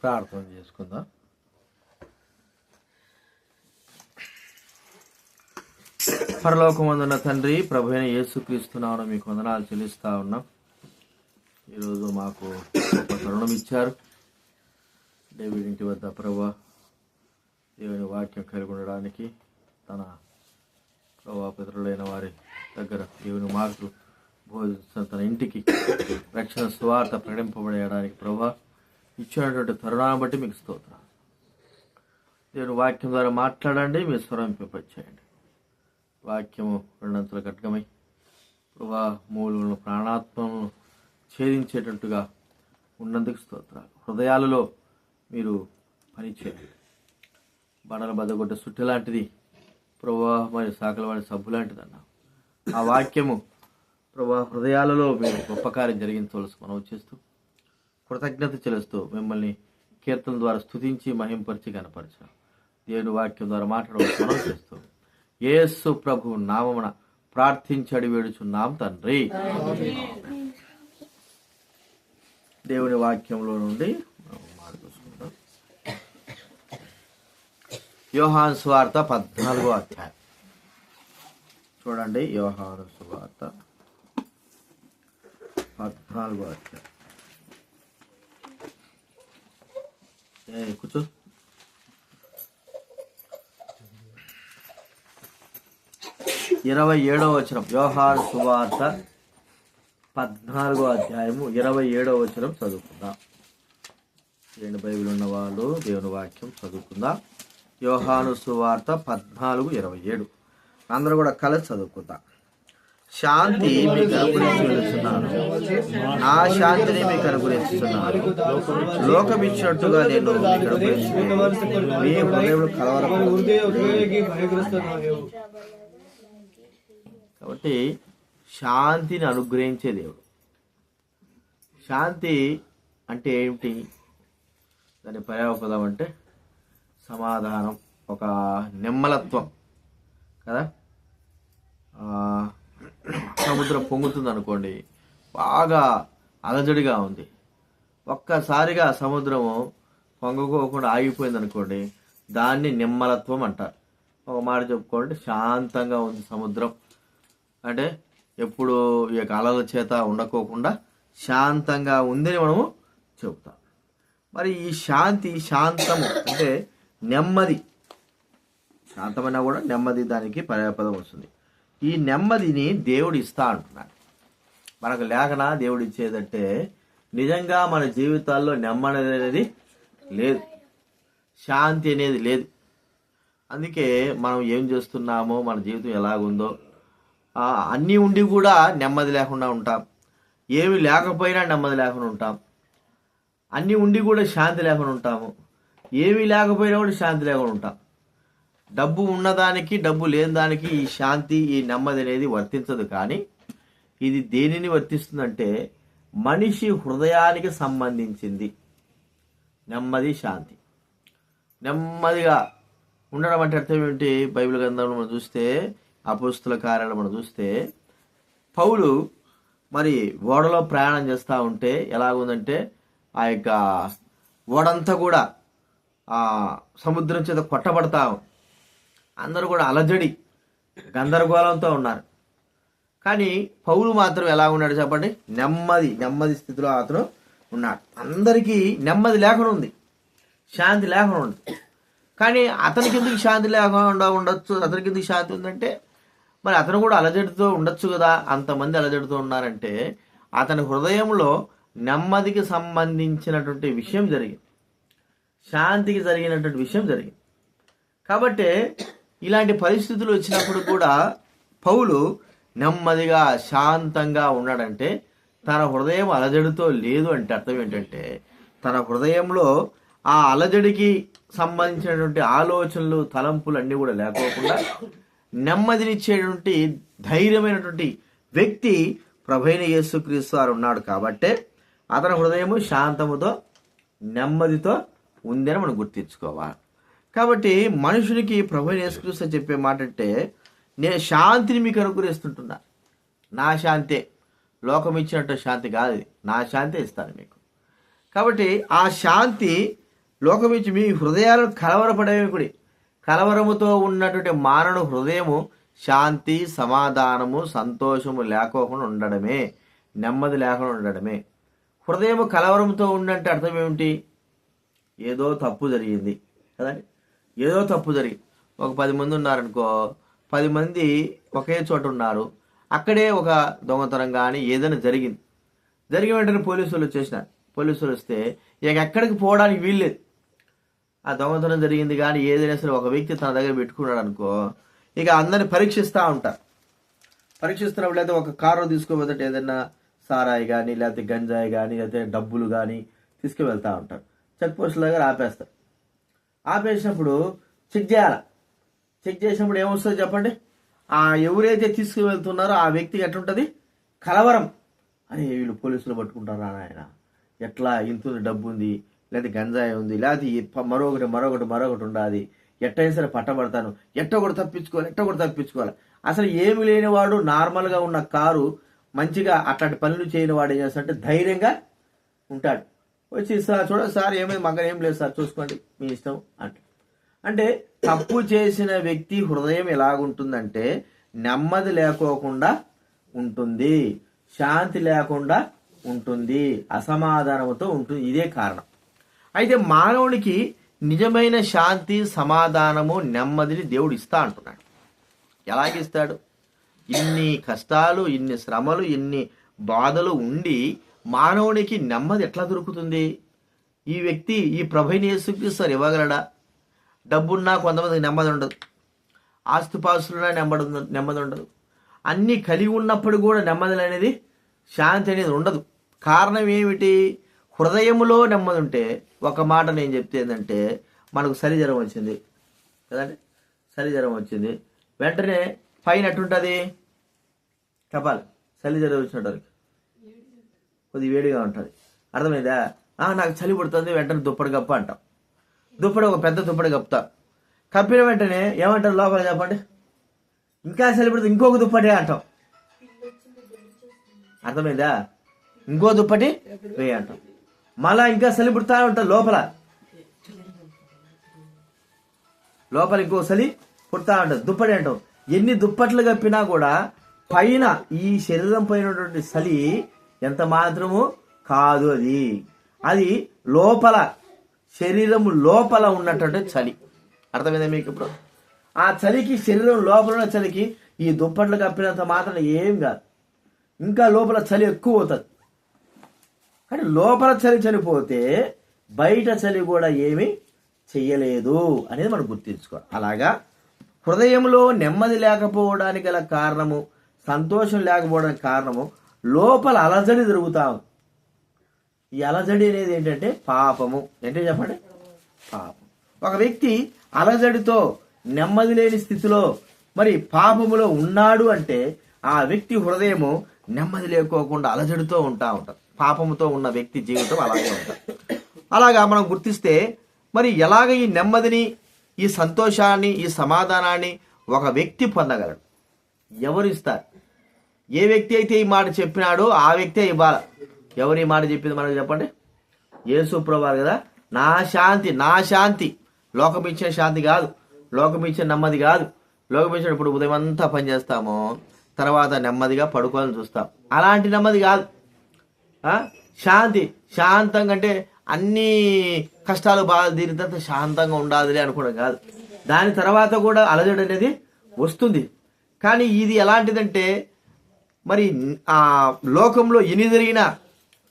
ప్రార్థన చేసుకుందాం. పరలోకమందున్న తండ్రి, ప్రభువైన యేసుక్రీస్తు నామమున మీకు వందనాలు చెల్లిస్తా ఉన్నాం. ఈరోజు మాకు ఒక తరుణం ఇచ్చారు. డేవిడ్ ఇంటి వద్ద ప్రభువా దేవుని వాక్యం కలిగి ఉండడానికి, తన ప్రభువా పితరులైన వారి దగ్గర దేవుని మాటలు బోధిస్తున్న తన ఇంటికి రక్షణ సువార్త ప్రకటింపబడేయడానికి ప్రభువా ఇచ్చినటువంటి తరుణాన్ని బట్టి మీకు స్తోత్రం. దేవుని వాక్యం ద్వారా మాట్లాడండి, మీ స్వరం పెంపచేయండి. వాక్యము రెండంతల ఖడ్గమై ప్రభువా మూలులను ప్రాణాత్మను ఛేదించేటట్టుగా ఉన్నందుకు స్తోత్రాలు. హృదయాలలో మీరు పనిచేయండి. బడల బద్దగొడ్డ సుట్టి లాంటిది ప్రభువా, మరి సాకలవాడి సబ్బు లాంటిది అన్నా. ఆ వాక్యము ప్రభువా హృదయాలలో మీరు గొప్ప కార్యం జరిగించవలసి మనం చేస్తూ కృతజ్ఞత చెల్లిస్తూ మిమ్మల్ని కీర్తన ద్వారా స్తుతించి మహింపరిచి కనపరచాం. దేవుని వాక్యం ద్వారా మాట్లాడవలసి మనం చేస్తూ యేసు ప్రభు నామమున ప్రార్థించి అడిగి వేడుచున్నాం తండ్రి. దేవుని వాక్యంలో నుండి మాట్లాడుకుందాం. యోహాను సువార్త 14వ అధ్యాయం చూడండి. యోహాను సువార్త 14వ అధ్యాయం. కూర్చో. 27వ వచనం. యోహాను సువార్త 14వ అధ్యాయము 27వ వచనం చదువుకుందాం. రెండు బైబిల్ ఉన్న వాళ్ళు దేవుని వాక్యం చదువుకుందాం. యోహాను సువార్త 14:27. అందరూ కూడా కలిసి చదువుకుందాం. శాంతి మీకు అనుగ్రహిస్తున్నాను, నా శాంతిని మీకు అనుగ్రహిస్తున్నాను. లోకం ఇచ్చినట్టుగా నేను మీకు అనుగ్రహిస్తున్నాను. మీ హృదయంలో కాబట్టి శాంతిని అనుగ్రహించే దేవుడు. శాంతి అంటే ఏమిటి? దాని పర్యావపదం అంటే సమాధానం, ఒక నిమ్మలత్వం కదా. సముద్రం పొంగుతుంది అనుకోండి, బాగా అలజడిగా ఉంది. ఒక్కసారిగా సముద్రము పొంగకోకుండా ఆగిపోయింది అనుకోండి, దాన్ని నిమ్మలత్వం అంటారు. ఒక మాట చెప్పుకోండి, శాంతంగా ఉంది సముద్రం అంటే ఎప్పుడు ఈ యొక్క అలల చేత ఉండకోకుండా శాంతంగా ఉందని మనము చెబుతాం. మరి ఈ శాంతి, శాంతము అంటే నెమ్మది. శాంతమైనా కూడా నెమ్మది దానికి పర్యాపదం వస్తుంది. ఈ నెమ్మదిని దేవుడు ఇస్తా అంటున్నాడు. మనకు లేకనా దేవుడు ఇచ్చేదంటే నిజంగా మన జీవితాల్లో నెమ్మది అనేది లేదు, శాంతి అనేది లేదు. అందుకే మనం ఏం చేస్తున్నామో, మన జీవితం ఎలాగుందో, అన్నీ ఉండి కూడా నెమ్మది లేకుండా ఉంటాం. ఏమి లేకపోయినా నెమ్మది లేకుండా ఉంటాం. అన్నీ ఉండి కూడా శాంతి లేకుండా ఉంటాము. ఏమీ లేకపోయినా కూడా శాంతి లేకుండా ఉంటాం. డబ్బు ఉన్నదానికి డబ్బు లేని దానికి ఈ శాంతి, ఈ నెమ్మది అనేది వర్తించదు. కానీ ఇది దేనిని వర్తిస్తుందంటే మనిషి హృదయానికి సంబంధించింది నెమ్మది, శాంతి. నెమ్మదిగా ఉండడం అంటే అర్థం ఏమిటి? బైబిల్ గ్రంథంలో మనం చూస్తే, అపోస్తుల కార్యాలు మనం చూస్తే, పౌలు మరి ఓడలో ప్రయాణం చేస్తూ ఉంటే ఎలాగుందంటే ఆ యొక్క ఓడంతా కూడా సముద్రం చేత కొట్టబడతా, అందరూ కూడా అలజడి గందరగోళంతో ఉన్నారు. కానీ పౌలు మాత్రం ఎలా ఉన్నాడు చెప్పండి? నెమ్మది స్థితిలో అతను ఉన్నాడు. అందరికీ నెమ్మది లేకుండా ఉంది, శాంతి లేకుండా ఉంది. కానీ అతనికి ఎందుకు శాంతి లేకుండా ఉండొచ్చు? అతనికి ఎందుకు శాంతి ఉందంటే మరి అతను కూడా అలజడితో ఉండొచ్చు కదా. అంతమంది అలజడితో ఉన్నారంటే అతని హృదయంలో నెమ్మదికి సంబంధించినటువంటి విషయం జరిగింది, శాంతికి జరిగినటువంటి విషయం జరిగింది. కాబట్టి ఇలాంటి పరిస్థితులు వచ్చినప్పుడు కూడా పౌలు నెమ్మదిగా శాంతంగా ఉన్నాడంటే తన హృదయం అలజడితో లేదు అంటే అర్థం ఏంటంటే తన హృదయంలో ఆ అలజడికి సంబంధించినటువంటి ఆలోచనలు, తలంపులు అన్నీ కూడా లేకోకుండా నెమ్మదినిచ్చేటువంటి ధైర్యమైనటువంటి వ్యక్తి ప్రభువైన యేసుక్రీస్తు వారు ఉన్నాడు. కాబట్టే అతని హృదయము శాంతముతో, నెమ్మదితో ఉందని మనం గుర్తించుకోవాలి. కాబట్టి మనుషునికి ప్రభువైన యేసుక్రీస్తు చెప్పే మాట అంటే, నేను శాంతిని మీకు అనుగ్రహిస్తుంటున్నా, నా శాంతే, లోకం ఇచ్చినట్టు శాంతి కాదు, నా శాంతి ఇస్తాను మీకు. కాబట్టి ఆ శాంతి లోకమిచ్చి మీ హృదయాలను కలవరపడేకుడి. కలవరముతో ఉన్నటువంటి మానవుడు హృదయము శాంతి, సమాధానము, సంతోషము లేకోకుండా ఉండడమే, నెమ్మది లేకుండా ఉండడమే. హృదయము కలవరంతో ఉండంటే అర్థం ఏమిటి? ఏదో తప్పు జరిగింది కదండి. ఏదో తప్పు జరిగింది. ఒక 10 మంది ఉన్నారనుకో, 10 మంది ఒకే చోట ఉన్నారు. అక్కడే ఒక దొంగతనం కానీ ఏదైనా జరిగింది. జరిగిన వెంటనే పోలీసులు వచ్చేసినారు. పోలీసులు వస్తే ఇక ఎక్కడికి పోవడానికి వీల్లేదు. ఆ దొంగతనం జరిగింది కానీ ఏదైనా సరే ఒక వ్యక్తి తన దగ్గర పెట్టుకున్నాడు అనుకో, ఇక అందరిని పరీక్షిస్తూ ఉంటారు. పరీక్షిస్తున్నప్పుడు లేదా ఒక కారు తీసుకుపోతే ఏదైనా సారాయి కానీ లేకపోతే గంజాయి కానీ లేకపోతే డబ్బులు కానీ తీసుకువెళ్తూ ఉంటారు. చెక్ పోస్ట్ దగ్గర ఆపేస్తారు. ఆపేసినప్పుడు చెక్ చేయాలి. చెక్ చేసినప్పుడు ఏమొస్తుంది చెప్పండి? ఆ ఎవరైతే తీసుకువెళ్తున్నారో ఆ వ్యక్తికి ఎట్లుంటుంది? కలవరం. అరే వీళ్ళు పోలీసులు పట్టుకుంటారా ఆయన, ఎట్లా ఇంత డబ్బు ఉంది, లేకపోతే గంజాయి ఉంది, లేకపోతే మరొకటి ఉండాలి, ఎట్టయినా సరే పట్టబడతాను, ఎట్టొకటి తప్పించుకోవాలి. అసలు ఏమి లేనివాడు నార్మల్గా ఉన్న కారు మంచిగా అట్లాంటి పనులు చేయని వాడు ఏం చేస్తాడంటే ధైర్యంగా ఉంటాడు. వచ్చి సార్ చూడండి సార్ ఏమైంది, మగ్గ ఏం లేదు సార్ చూసుకోండి మీ ఇష్టం అంటే తప్పు చేసిన వ్యక్తి హృదయం ఎలాగుంటుందంటే నెమ్మది లేకోకుండా ఉంటుంది, శాంతి లేకుండా ఉంటుంది, అసమాధానంతో ఉంటుంది. ఇదే కారణం. అయితే మానవునికి నిజమైన శాంతి, సమాధానము, నెమ్మదిని దేవుడు ఇస్తా అంటున్నాడు. ఎలాగిస్తాడు? ఇన్ని కష్టాలు, ఇన్ని శ్రమలు, ఇన్ని బాధలు ఉండి మానవునికి నెమ్మది ఎట్లా దొరుకుతుంది? ఈ ప్రభుని యేసుక్రీస్తు ఇవ్వగలడా? డబ్బున్నా కొంతమందికి నెమ్మది ఉండదు, ఆస్తిపాస్తులున్నా నెమ్మది ఉండదు, అన్నీ కలిగి ఉన్నప్పుడు కూడా నెమ్మది అనేది, శాంతి అనేది ఉండదు. కారణం ఏమిటి? హృదయంలో నెమ్మది ఉంటే, ఒక మాట నేను చెప్తే ఏంటంటే, మనకు జ్వరం వచ్చింది కదండి, జ్వరం వచ్చింది వెంటనే పైన ఎట్టుంటుంది? చెప్పాలి, జ్వరం వచ్చినట్టు కొద్ది వేడిగా ఉంటుంది. అర్థమైందా? నాకు చలి పుడుతుంది, వెంటనే దుప్పటి కప్ప అంటాం. ఒక పెద్ద దుప్పటి కప్పుతా. కప్పిన వెంటనే ఏమంటారు లోపల చెప్పండి? ఇంకా చలి పుడుతుంది, ఇంకొక దుప్పటి అంటాం. అర్థమైందా? ఇంకో దుప్పటి వేయ అంటాం. మళ్ళా ఇంకా చలి పుడతా ఉంటాం లోపల ఇంకో చలి పుడతా ఉంటుంది, దుప్పటి అంటాం. ఎన్ని దుప్పట్లు కప్పినా కూడా పైన ఈ శరీరం పైన ఉన్నటువంటి చలి ఎంత మాత్రము కాదు. అది లోపల, శరీరం లోపల ఉన్నటువంటి చలి. అర్థమైందా మీకు? ఇప్పుడు ఆ చలికి, శరీరం లోపల ఉన్న చలికి ఈ దుప్పట్లు కప్పినంత మాత్రం ఏం కాదు, ఇంకా లోపల చలి ఎక్కువ అవుతుంది. కానీ లోపల చలి చనిపోతే బయట చలి కూడా ఏమీ చెయ్యలేదు అనేది మనం గుర్తించుకోవాలి. అలాగా హృదయంలో నెమ్మది లేకపోవడానికి గల కారణము, సంతోషం లేకపోవడానికి కారణము లోపల అలజడి జరుగుతాము. ఈ అలజడి అనేది ఏంటంటే పాపము. ఏంటో చెప్పండి? పాపం. ఒక వ్యక్తి అలజడితో, నెమ్మది లేని స్థితిలో, మరి పాపములో ఉన్నాడు అంటే ఆ వ్యక్తి హృదయము నెమ్మది లేకోకుండా అలజడితో ఉంటుంది. పాపముతో ఉన్న వ్యక్తి జీవితం అలాగే ఉంటుంది. అలాగా మనం గుర్తిస్తే మరి ఎలాగ ఈ నెమ్మదిని, ఈ సంతోషాన్ని, ఈ సమాధానాన్ని ఒక వ్యక్తి పొందగలడు? ఎవరు ఇస్తారు? ఏ వ్యక్తి అయితే ఈ మాట చెప్పినాడో ఆ వ్యక్తే ఇవ్వాలి. ఎవరు ఈ మాట చెప్పింది మనకు చెప్పండి? యేసు ప్రభువారు కదా. నా శాంతి, లోకం ఇచ్చిన శాంతి కాదు, లోకం ఇచ్చిన నెమ్మది కాదు. లోకం ఇచ్చినప్పుడు ఉదయం అంతా పనిచేస్తాము, తర్వాత నెమ్మదిగా పడుకోవాలని చూస్తాం. అలాంటి నెమ్మది కాదు. శాంతంగా అంటే అన్ని కష్టాలు బాగా తీరిన తర్వాత శాంతంగా ఉండాలి అనుకోవడం కాదు. దాని తర్వాత కూడా అలజడి అనేది వస్తుంది. కానీ ఇది ఎలాంటిదంటే మరి ఆ లోకంలో ఎన్ని జరిగిన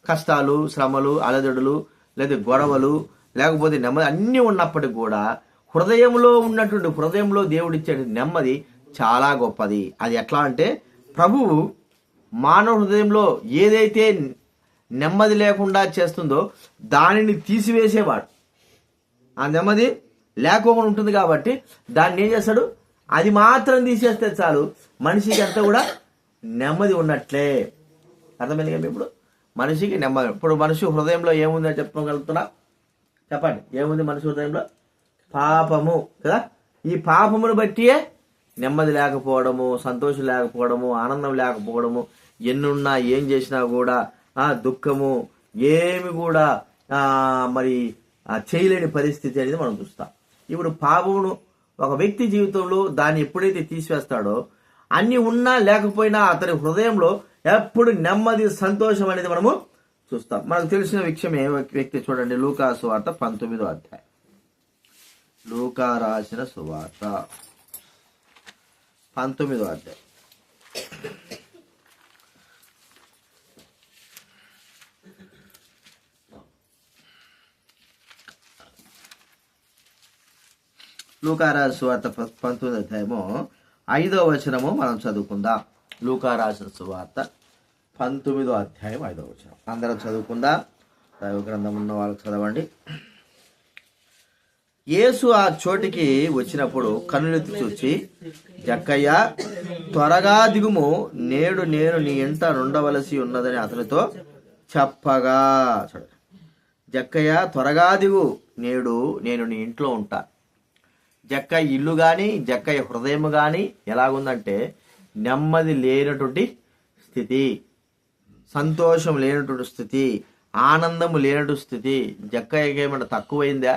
కష్టాలు, శ్రమలు, అలజడులు, లేదా గొడవలు, లేకపోతే నెమ్మది అన్నీ ఉన్నప్పటికీ కూడా హృదయంలో దేవుడిచ్చే నెమ్మది చాలా గొప్పది. అది ఎట్లా అంటే ప్రభువు మానవ హృదయంలో ఏదైతే నెమ్మది లేకుండా చేస్తుందో దానిని తీసివేసేవాడు. ఆ నెమ్మది లేకోకుండా ఉంటుంది కాబట్టి దాన్ని ఏం చేస్తాడు? అది మాత్రం తీసేస్తే చాలు, మనిషికి అంతా కూడా నెమ్మది ఉన్నట్లే. అర్థమైంది కదా? ఇప్పుడు మనిషికి నెమ్మది. ఇప్పుడు మనిషి హృదయంలో ఏముందని చెప్పగలుగుతున్నా? చెప్పండి, ఏముంది మనిషి హృదయంలో? పాపము కదా. ఈ పాపమును బట్టియే నెమ్మది లేకపోవడము, సంతోషం లేకపోవడము, ఆనందం లేకపోవడము, ఎన్నున్నా ఏం చేసినా కూడా దుఃఖము, ఏమి కూడా మరి చేయలేని పరిస్థితి అనేది మనం చూస్తాం. ఇప్పుడు పాపమును ఒక వ్యక్తి జీవితంలో దాన్ని ఎప్పుడైతే తీసివేస్తాడో అన్ని ఉన్నా లేకపోయినా అతని హృదయంలో ఎప్పుడు నెమ్మది, సంతోషం అనేది మనము చూస్తాం. మనకు తెలిసిన విషయమే వ్యక్తి చూడండి, లూకా సువార్త 19వ అధ్యాయం. లూకా రాసిన సువార్త 19వ అధ్యాయం. లూకా రాసిన సువార్త 19వ అధ్యాయము 5వ వచనము మనం చదువుకుందాం. లూకా రాసిన సువార్త 19వ అధ్యాయం 5వ వచనం అందరం చదువుకుందాం. దైవ గ్రంథం ఉన్న వాళ్ళకి చదవండి. యేసు ఆ చోటికి వచ్చినప్పుడు కన్నులెత్తి చూచి, జక్కయ్య త్వరగా దిగుము, నేడు నేను నీ ఇంట ఉండవలసి ఉన్నదని అతనితో చెప్పగా. చూడండి, జక్కయ్య త్వరగా దిగు, నేడు నేను నీ ఇంట్లో ఉంటా. జక్కయ్య ఇల్లు కానీ జక్కయ్య హృదయం కానీ ఎలాగుందంటే నెమ్మది లేనటువంటి స్థితి, సంతోషం లేనటువంటి స్థితి, ఆనందము లేనటువంటి స్థితి. జక్కయ్యకి ఏమన్నా తక్కువైందా?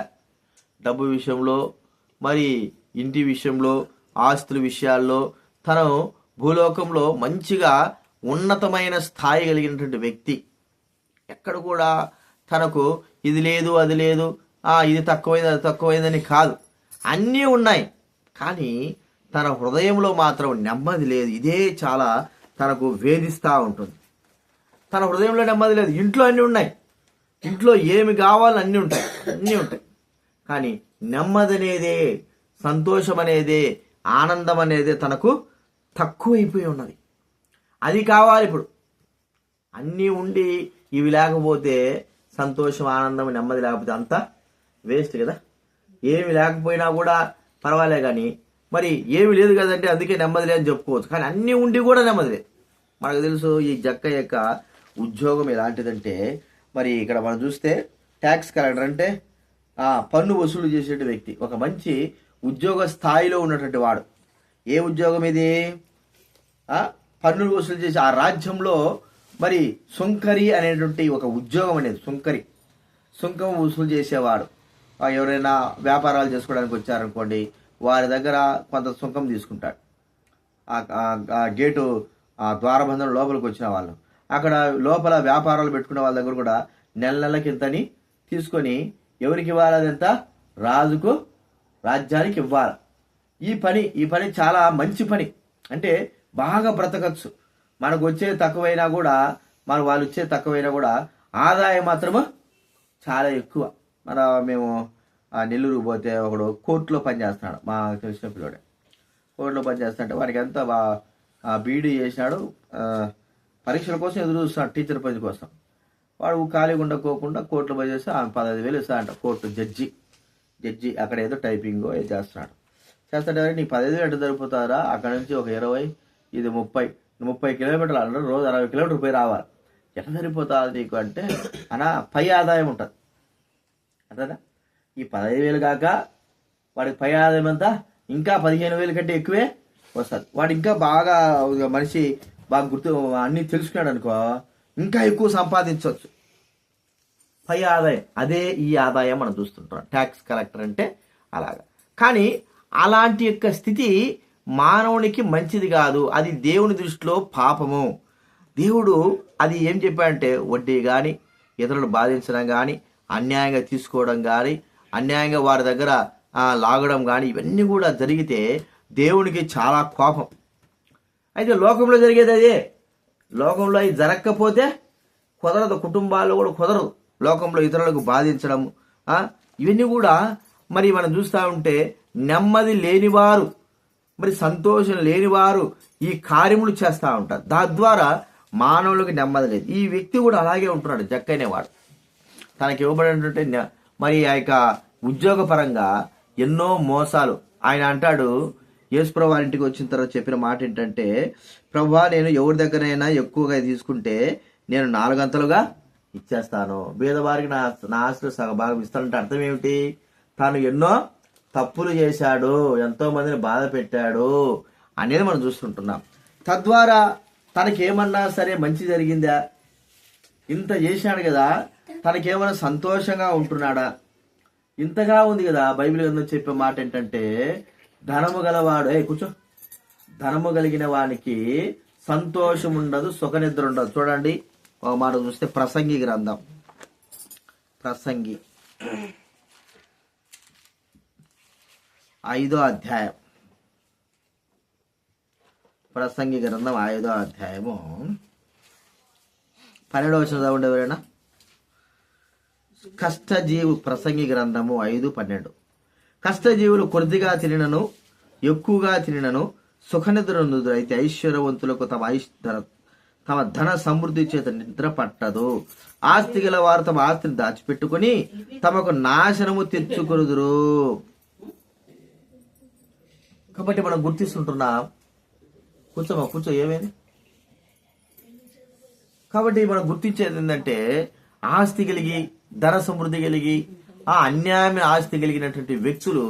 డబ్బు విషయంలో, మరి ఇంటి విషయంలో, ఆస్తుల విషయాల్లో తను భూలోకంలో మంచిగా ఉన్నతమైన స్థాయి కలిగినటువంటి వ్యక్తి. ఎక్కడ కూడా తనకు ఇది లేదు అది లేదు, ఇది తక్కువైంది అది తక్కువైందని కాదు, అన్నీ ఉన్నాయి. కానీ తన హృదయంలో మాత్రం నెమ్మది లేదు. ఇదే చాలా తనకు వేధిస్తూ ఉంటుంది. తన హృదయంలో నెమ్మది లేదు. ఇంట్లో అన్నీ ఉన్నాయి, ఇంట్లో ఏమి కావాలో అన్నీ ఉంటాయి, అన్నీ ఉంటాయి. కానీ నెమ్మది అనేదే, సంతోషం అనేదే, ఆనందం అనేదే తనకు తక్కువైపోయి ఉన్నది. అది కావాలి ఇప్పుడు. అన్నీ ఉండి ఇవి లేకపోతే సంతోషం, ఆనందం, నెమ్మది లేకపోతే అంతా వేస్ట్ కదా. ఏమి లేకపోయినా కూడా పర్వాలే, కానీ మరి ఏమి లేదు కదంటే అందుకే నెమ్మది లేదని చెప్పుకోవచ్చు. కానీ అన్నీ ఉండి కూడా నెమ్మది లేదు. మనకు తెలుసు ఈ జక్క యొక్క ఉద్యోగం ఎలాంటిదంటే, మరి ఇక్కడ మనం చూస్తే ట్యాక్స్ కలెక్టర్ అంటే పన్ను వసూలు చేసే వ్యక్తి, ఒక మంచి ఉద్యోగ స్థాయిలో ఉన్నటువంటి వాడు. ఏ ఉద్యోగం ఇది? పన్నులు వసూలు చేసి ఆ రాజ్యంలో మరి సుంకరి అనేటువంటి ఒక ఉద్యోగం అనేది, సుంకం వసూలు చేసేవాడు. ఎవరైనా వ్యాపారాలు చేసుకోవడానికి వచ్చారనుకోండి, వారి దగ్గర కొంత సుంకం తీసుకుంటాడు. ఆ గేటు ద్వారబంధం లోపలికి వచ్చిన వాళ్ళు, అక్కడ లోపల వ్యాపారాలు పెట్టుకునే వాళ్ళ దగ్గర కూడా నెలకి ఇంతని తీసుకొని ఎవరికి ఇవ్వాలి? అదంత రాజుకు, రాజ్యానికి ఇవ్వాలి. ఈ పని చాలా మంచి పని. అంటే బాగా బ్రతకచ్చు. మనకు వచ్చేది తక్కువైనా కూడా, వాళ్ళు వచ్చేది తక్కువైనా కూడా ఆదాయం మాత్రము చాలా ఎక్కువ. మేము నెల్లూరుకు పోతే ఒకడు కోర్టులో పనిచేస్తున్నాడు, మా తెలిసిన పిల్లడే. కోర్టులో పనిచేస్తుంటే వాడికి ఎంత బీడీ చేసినాడు, పరీక్షల కోసం ఎదురు చూస్తున్నాడు, టీచర్ పని కోసం. వాడు ఖాళీగా ఉండకోకుండా కోర్టులో పని చేస్తే ఆమె 15,000 ఇస్తాడంట. కోర్టు జడ్జి అక్కడ ఏదో టైపింగ్ ఏదో చేస్తున్నాడు. చేస్తుంటే నీ 15,000 ఎట్లా సరిపోతారా? అక్కడ నుంచి ఒక 20, ఇది 30 కిలోమీటర్లు అంటే రోజు 60 కిలోమీటర్లు పోయి రావాలి. ఎట్లా సరిపోతుంది నీకు అంటే, పై ఆదాయం ఉంటుంది అంతేనా. ఈ 15,000 కాక వాడికి పై ఆదాయం అంతా ఇంకా 15,000 కంటే ఎక్కువే వస్తుంది. వాడు ఇంకా బాగా మనిషి బాగా అన్నీ తెలుసుకున్నాడు అనుకో, ఇంకా ఎక్కువ సంపాదించవచ్చు. పై ఆదాయం, అదే ఈ ఆదాయం మనం చూస్తుంటాం. ట్యాక్స్ కలెక్టర్ అంటే అలాగా. కానీ అలాంటి యొక్క స్థితి మానవునికి మంచిది కాదు. అది దేవుని దృష్టిలో పాపము. దేవుడు అది ఏం చెప్పాడంటే, వడ్డీ కానీ, ఇతరులు బాధించడం కానీ, అన్యాయంగా తీసుకోవడం కానీ, అన్యాయంగా వారి దగ్గర లాగడం కానీ, ఇవన్నీ కూడా జరిగితే దేవునికి చాలా కోపం. అయితే లోకంలో జరిగేది అదే. లోకంలో ఇది జరగకపోతే కుదరదు, కుటుంబాల్లో కూడా కుదరదు. లోకంలో ఇతరులకు బాధించడం, ఇవన్నీ కూడా మరి మనం చూస్తూ ఉంటే నెమ్మది లేనివారు, మరి సంతోషం లేనివారు ఈ కార్యములు చేస్తూ ఉంటారు. దాని ద్వారా మానవులకు నెమ్మది లేదు. ఈ వ్యక్తి కూడా అలాగే ఉంటున్నాడు. జక్కనేవాడు తనకి ఇవ్వబడినటువంటి మరి ఆ యొక్క ఉద్యోగపరంగా ఎన్నో మోసాలు. ఆయన అంటాడు, యేసుప్రభు వారి ఇంటికి వచ్చిన తర్వాత చెప్పిన మాట ఏంటంటే, ప్రభువా, నేను ఎవరి దగ్గరైనా ఎక్కువగా తీసుకుంటే నేను 4 అంతలుగా ఇచ్చేస్తాను, బీదవారికి నా ఆస్తిలో సగభాగం ఇస్తానంటే అర్థం ఏమిటి? తాను ఎన్నో తప్పులు చేశాడు, ఎంతో మందిని బాధ పెట్టాడు అనేది మనం చూస్తుంటున్నాం. తద్వారా తనకేమన్నా సరే మంచి జరిగిందా? ఇంత చేశాడు కదా, తనకేమైనా సంతోషంగా ఉంటున్నాడా? ఇంతగా ఉంది కదా. బైబిల్ గ్రంథం చెప్పే మాట ఏంటంటే, ధనము గలవాడు కూర్చో, ధనము కలిగిన వానికి సంతోషం ఉండదు, సుఖనిద్ర ఉండదు. చూడండి ఒక మాట చూస్తే ప్రసంగి గ్రంథం, ప్రసంగి 5వ అధ్యాయం, ప్రసంగి గ్రంథం 5వ అధ్యాయము 12వ వచనం చదవండి ఎవరైనా. కష్టజీవు, ప్రసంగి గ్రంథము 5:12. కష్టజీవులు కొద్దిగా తినను ఎక్కువగా తినను సుఖనిద్ర నుందురు, అయితే ఐశ్వర్యవంతులకు తమ ధన సమృద్ధి చేత నిద్ర పట్టదు. ఆస్తి గల వారు తమ ఆస్తిని దాచిపెట్టుకుని తమకు నాశనము తెచ్చుకొనుదురు. కాబట్టి మనం గుర్తిస్తుంటున్నాం. కూర్చో ఏమైంది. కాబట్టి మనం గుర్తించేది ఏంటంటే, ఆస్తి కలిగి ధన సమృద్ధి కలిగి అన్యాయమైన ఆస్తి కలిగినటువంటి వ్యక్తులు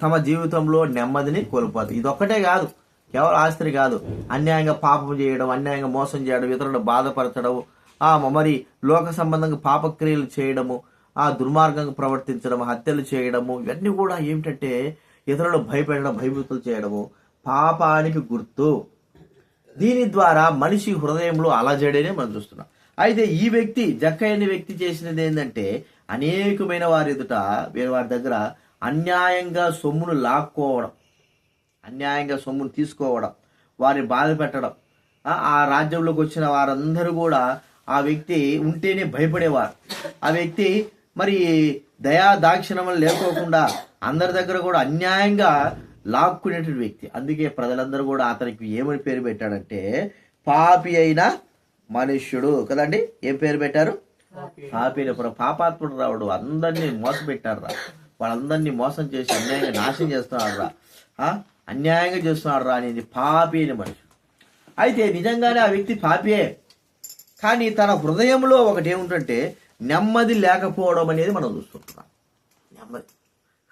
తమ జీవితంలో నెమ్మదిని కోల్పోతారు. ఇదొక్కటే కాదు, కేవలం ఆస్తిని కాదు, అన్యాయంగా పాపం చేయడం, అన్యాయంగా మోసం చేయడం, ఇతరులను బాధపరచడం, మరి లోక సంబంధంగా పాపక్రియలు చేయడము, దుర్మార్గంగా ప్రవర్తించడం, హత్యలు చేయడము, ఇవన్నీ కూడా ఏమిటంటే ఇతరులను భయపెట్టడం, భయభీతులు చేయడము పాపానికి గుర్తు. దీని ద్వారా మనిషి హృదయంలో అలజడినే మనం చూస్తున్నాం. అయితే ఈ వ్యక్తి జక్కయ్య అనే వ్యక్తి చేసినది ఏంటంటే, అనేకమైన వారి ఎదుట వేరే వారి దగ్గర అన్యాయంగా సొమ్మును లాక్కోవడం, అన్యాయంగా సొమ్మును తీసుకోవడం, వారిని బాధ పెట్టడం. ఆ రాజ్యంలోకి వచ్చిన వారందరూ కూడా ఆ వ్యక్తి ఉంటేనే భయపడేవారు. ఆ వ్యక్తి మరి దయా దాక్షిణ్యం లేకోకుండా అందరి దగ్గర కూడా అన్యాయంగా లాక్కునేటువంటి వ్యక్తి. అందుకే ప్రజలందరూ కూడా అతనికి ఏమని పేరు పెట్టాడంటే, పాపి అయిన మనుష్యుడు కదండి. ఏం పేరు పెట్టారు? పాపి అయిన పాపాత్ముడు రావడు. అందరినీ మోసం పెట్టారు రా, వాళ్ళందరినీ మోసం చేసి అన్యాయంగా నాశనం చేస్తున్నాడు రా, అన్యాయంగా చేస్తున్నాడు రా అనేది పాపి అయిన మనుషుడు. అయితే నిజంగానే ఆ వ్యక్తి పాపియే, కానీ తన హృదయంలో ఒకటి ఏమిటంటే నెమ్మది లేకపోవడం అనేది మనం చూస్తుంటున్నాం. నెమ్మది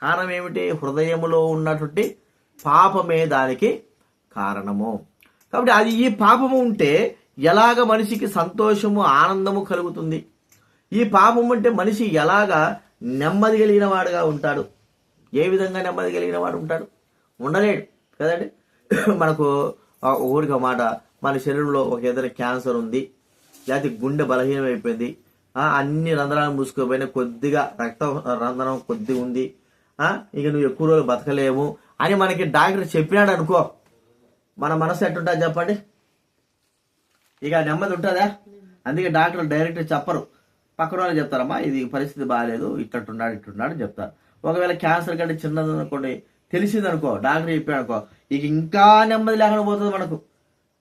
కారణం ఏమిటి? హృదయంలో ఉన్నటువంటి పాపమే దానికి కారణము. కాబట్టి అది ఈ పాపము ఉంటే ఎలాగ మనిషికి సంతోషము ఆనందము కలుగుతుంది? ఈ పాపం అంటే మనిషి ఎలాగా నెమ్మది కలిగిన వాడుగా ఉంటాడు? ఏ విధంగా నెమ్మది కలిగిన వాడు ఉంటాడు? ఉండలేడు కదండి. మనకు ఊరికి మాట, మన శరీరంలో ఒక ఏదైనా క్యాన్సర్ ఉంది, లేకపోతే గుండె బలహీనం అయిపోయింది, అన్ని రంధ్రాలు మూసుకుపోయినా, కొద్దిగా రక్త రంధ్రం కొద్దిగా ఉంది, ఇక నువ్వు ఎక్కువ రోజులు బతకలేము అని మనకి డాక్టర్ చెప్పినాడు అనుకో, మన మనసు ఎట్టుంటుంది చెప్పండి? ఇక నెమ్మది ఉంటుందా? అందుకే డాక్టర్లు డైరెక్ట్ చెప్పరు, పక్కన వాళ్ళు చెప్తారమ్మా ఇది పరిస్థితి బాగాలేదు, ఇట్లున్నాడు ఇట్లున్నాడు అని చెప్తారు. ఒకవేళ క్యాన్సర్ కంటే చిన్నది అనుకోండి, తెలిసింది అనుకో, డాక్టర్ చెప్పాడు అనుకో, ఇక ఇంకా నెమ్మది లేకుండా పోతుంది మనకు.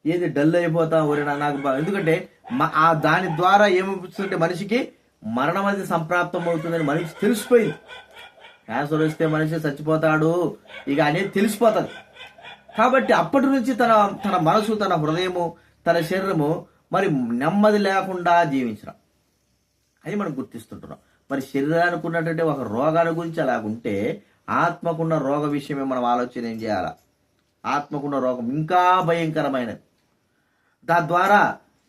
ఏది డల్ అయిపోతాం ఊరినా నాకు ఎందుకంటే దాని ద్వారా ఏమవుతుందంటే మనిషికి మరణం అనేది సంప్రాప్తం అవుతుందని మనిషి తెలిసిపోయింది. క్యాన్సర్ వస్తే మనిషి చచ్చిపోతాడు ఇక అనేది తెలిసిపోతుంది. కాబట్టి అప్పటి నుంచి తన మనసు, తన హృదయము, తన శరీరము మరి నెమ్మది లేకుండా జీవించడం అది మనం గుర్తిస్తుంటున్నాం. మరి శరీరానికి ఉన్నటువంటి ఒక రోగాల గురించి అలాగుంటే ఆత్మకున్న రోగ విషయమే మనం ఆలోచన ఏం చేయాలా? ఆత్మకున్న రోగం ఇంకా భయంకరమైనది. దాని ద్వారా